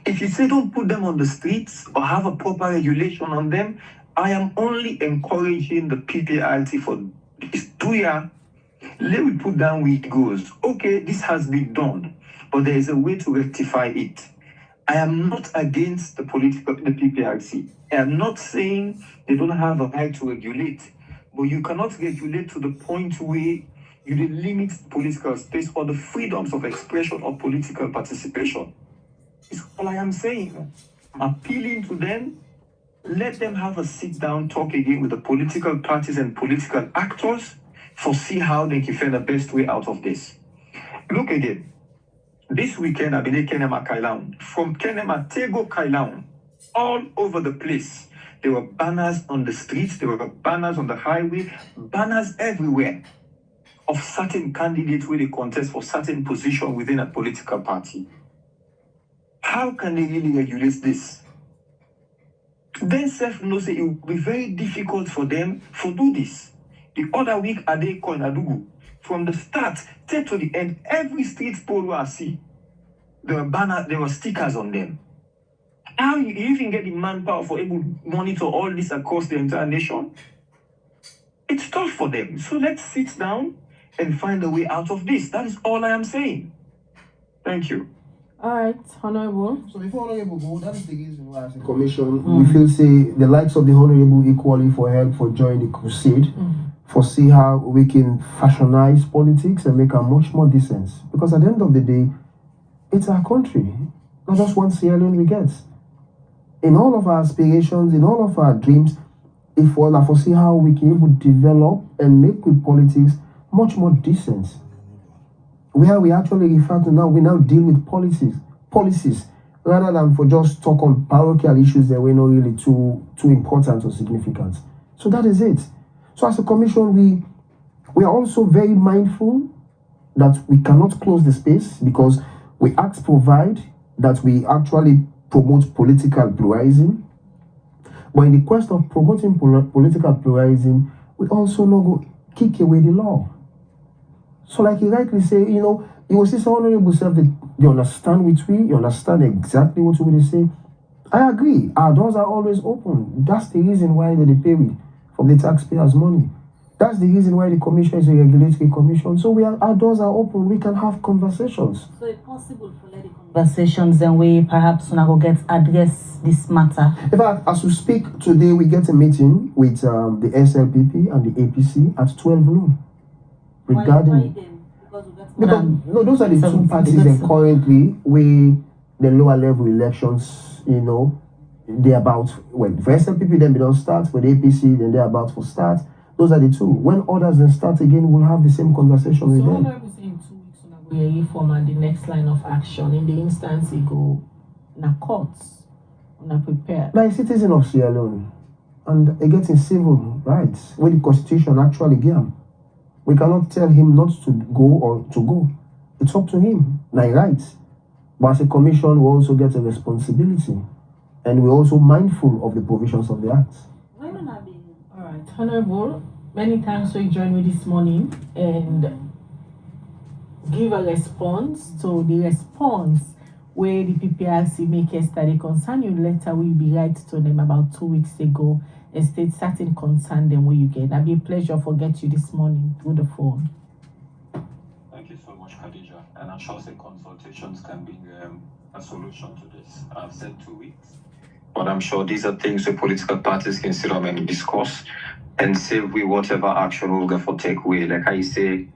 If you say don't put them on the streets or have a proper regulation on them, I am only encouraging the PPRC for this 2 years. Let me put down where it goes. Okay, this has been done, but there is a way to rectify it. I am not against the PPRC. I am not saying they don't have a right to regulate, but you cannot regulate to the point where you limit political space or the freedoms of expression or political participation. It's all I am saying. I'm appealing to them. Let them have a sit-down talk again with the political parties and political actors for see how they can find the best way out of this. Look again. This weekend, I've been in Kenema Kailaun. From Kenema Tego Kailaun, all over the place. There were banners on the streets, there were banners on the highway, banners everywhere of certain candidates where they contest for certain position within a political party. How can they really regulate this? Then self knows it will be very difficult for them to do this. The other week, Ade Koinadugu, from the start, take to the end, every street pole I see, there were banners, there were stickers on them. How you even get the manpower for able to monitor all this across the entire nation? It's tough for them. So let's sit down and find a way out of this. That is all I am saying. Thank you. All right, Honorable. So before Honorable go, that is the reason why as a commission, we feel say the likes of the Honorable equally for help for joining the crusade, for see how we can fashionize politics and make her much more decent. Because at the end of the day, it's our country. Not just one alone we get. In all of our aspirations, in all of our dreams, if we all see how we can able develop and make with politics much more decent. Where we actually refer to now, we now deal with policies, rather than for just talk on parochial issues that were not really too important or significant. So that is it. So as a commission, we are also very mindful that we cannot close the space because we act provide that we actually promote political pluralism. But in the quest of promoting political pluralism, we also not go kick away the law. So like you rightly say, you will see some honorable self that you understand with we, you understand exactly what we say. I agree, our doors are always open. That's the reason why they pay we from the taxpayers' money. That's the reason why the commission is a regulatory commission. So our doors are open, we can have conversations. So it's possible for the conversations and we perhaps now go get address this matter. In fact, as we speak today, we get a meeting with the SLPP and the APC at 12 noon. Regarding why them? Because those are the two parties that currently the lower level elections, they're about, well, for SLPP then they don't start, for the APC then they're about to start. Those are the two. When others then start again, we'll have the same conversation with them. So in 2 weeks we are reform and the next line of action. In the instance we go in courts, on prepare. Like a citizen of Sierra Leone, and they get in civil rights where the constitution actually gave him. We cannot tell him not to go or to go. It's up to him, like rights. But as a commission, we also get a responsibility. And we're also mindful of the provisions of the Act. Why don't I be? All right, Honorable, many thanks for joining me this morning and give a response to the response where the PPRC make yesterday concern you letter will be right to them about 2 weeks ago. And state certain concern them where you get. That'd be a pleasure for get you this morning through the phone. Thank you so much, Khadija. And I'm sure the consultations can bring a solution to this. I've said 2 weeks. But I'm sure these are things the political parties can sit down and discuss and save we whatever action we'll get for takeaway. Like I say,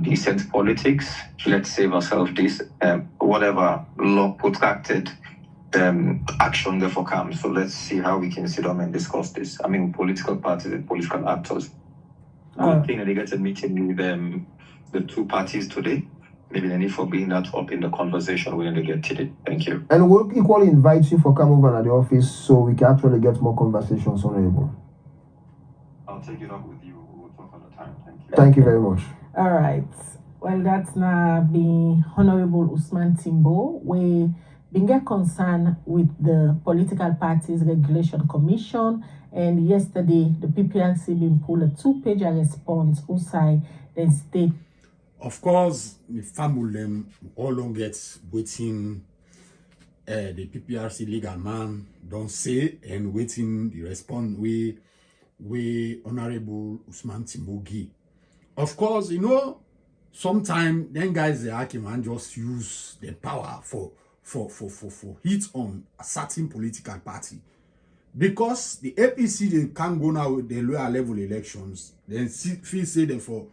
decent politics, let's save ourselves this, whatever law protracted action therefore comes. So let's see how we can sit down and discuss this. I mean, political parties and political actors. Good thing that they get a meeting with the two parties today. Maybe they need for bringing that up in the conversation when they get to it. Thank you. And we'll equally invite you for come over at the office so we can actually get more conversations honorable. I'll take it up with you. We'll talk another time. Thank you. Thank you very much. All right. Well, that's now being Honorable Osman Timbo. We been get concerned with the Political Parties Regulation Commission, and yesterday the PPRC been pulled a 2-page response outside the state. Of course, the family them all long gets waiting the PPRC legal man don't say and waiting the response we Honorable Osman Timbo give. Of course, sometimes them guys they can just use their power for hit on a certain political party. Because the APC they can't go now with the lower level elections, then feel say therefore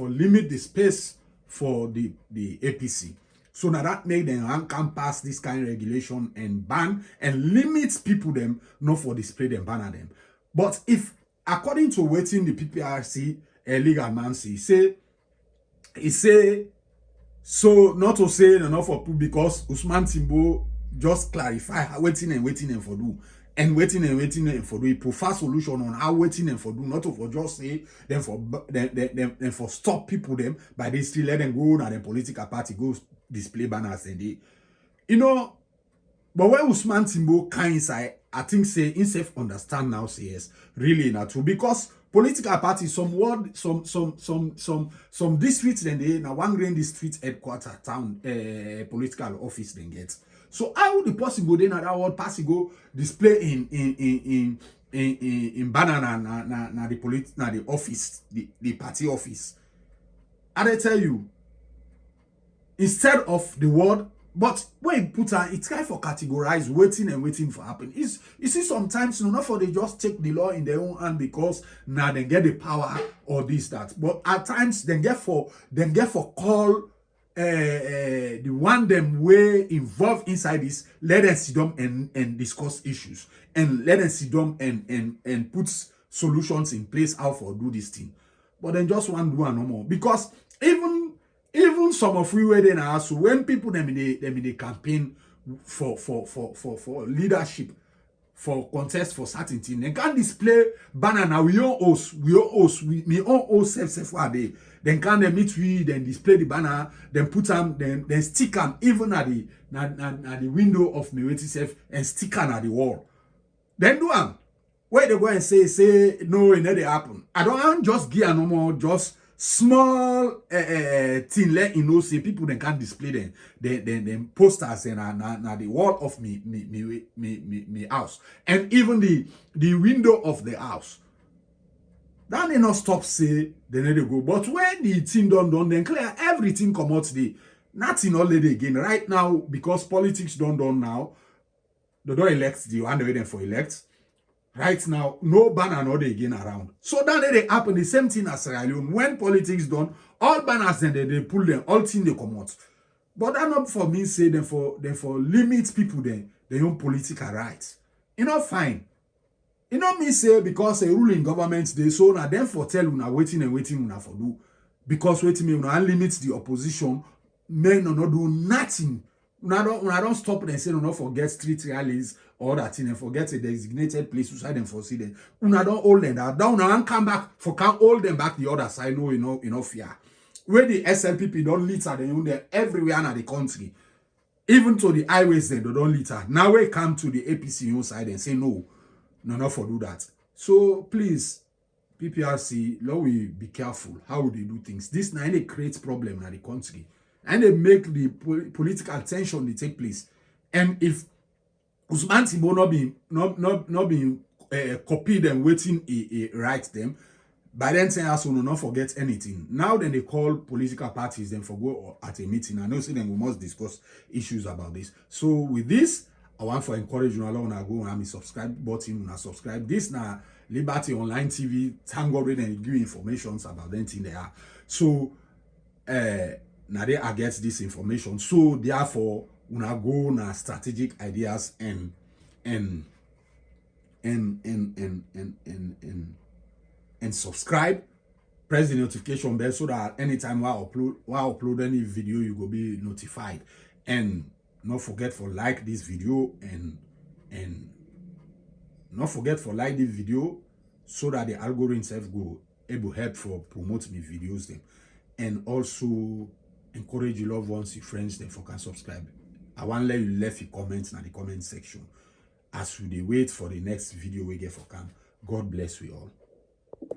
limit the space for the APC. So now that make them can pass this kind of regulation and ban and limit people them not for display them banner them. But if according to waiting the PPRC legal man say so not to say enough for people because Osman Timbo just clarify waiting and for do. And waiting and for do a prefer solution on how waiting and for do not to for just say then for stop people them by they still let them go and the political party go display banners and they but when Osman Timbo can inside I think say himself understand now say yes really not true because political parties some districts then they now one grand district headquarter town political office then get. So how would the person go then that word pass go display in banner na the office, the party office? And I tell you, instead of the word, but when you put it's kind for categorize waiting for happen. You see sometimes not for they just take the law in their own hand because now they get the power or this that. But at times they get for call the one them way involved inside this, let them sit down and discuss issues and let them sit down and put solutions in place how for do this thing. But then just one do and no more because even some of we were then also when people them in the campaign for leadership for contest for certain thing. They can display banner now. We own host, me own host self for a day. Then can they meet we, then display the banner, then put them, then stick them even at the window of me waiting self and stick them at the wall. Then do them. Where they go and say no, it never happen. I don't just gear no more, just small thing let you know say people then can't display them posters and na the wall of me house and even the window of the house. That they not stop say they need to go. But when the thing done, then clear everything come out today. Nothing already again. Right now, because politics done now, they don't elect the one waiting for elect. Right now, no banner not again around. So that they happen the same thing as Sierra Leone. When politics done, all banners then they pull them, all things they come out. But that not for me say them for limit people then their own political rights. You know, fine. You know me say because a ruling government they so now them for tell una waiting una for do. Because waiting me una limit the opposition, men no do nothing. Una don't stop them say no forget street rallies or that thing and forget a designated place beside them for see them. Una don't hold them down. Una come back for can't hold them back the other side. No, you know fear. Where the SLPP don't litter them there everywhere in the country. Even to the highways they don't litter. Now we come to the APC side and say no, not for do that. So please, PPRC, Lord, we be careful how they do things. This now they create problem in the country. And they make the political tension they take place. And if Osman Timbo not being copied and waiting write them, by then saying also no not forget anything. Now then they call political parties then for go at a meeting. I know say then we must discuss issues about this. So with this, I want to encourage you along and go and subscribe button and subscribe. This now Liberty Online TV, thank God and give informations about anything they are. So now they I get this information. So therefore, una go na strategic ideas and subscribe. Press the notification bell so that anytime I upload any video, you will be notified. And not forget for like this video and not forget for like this video so that the algorithm self go able help for promote me videos them. And also encourage your loved ones, your friends, them for can subscribe. I want to let you left your comments in the comment section as we wait for the next video we get for can. God bless you all.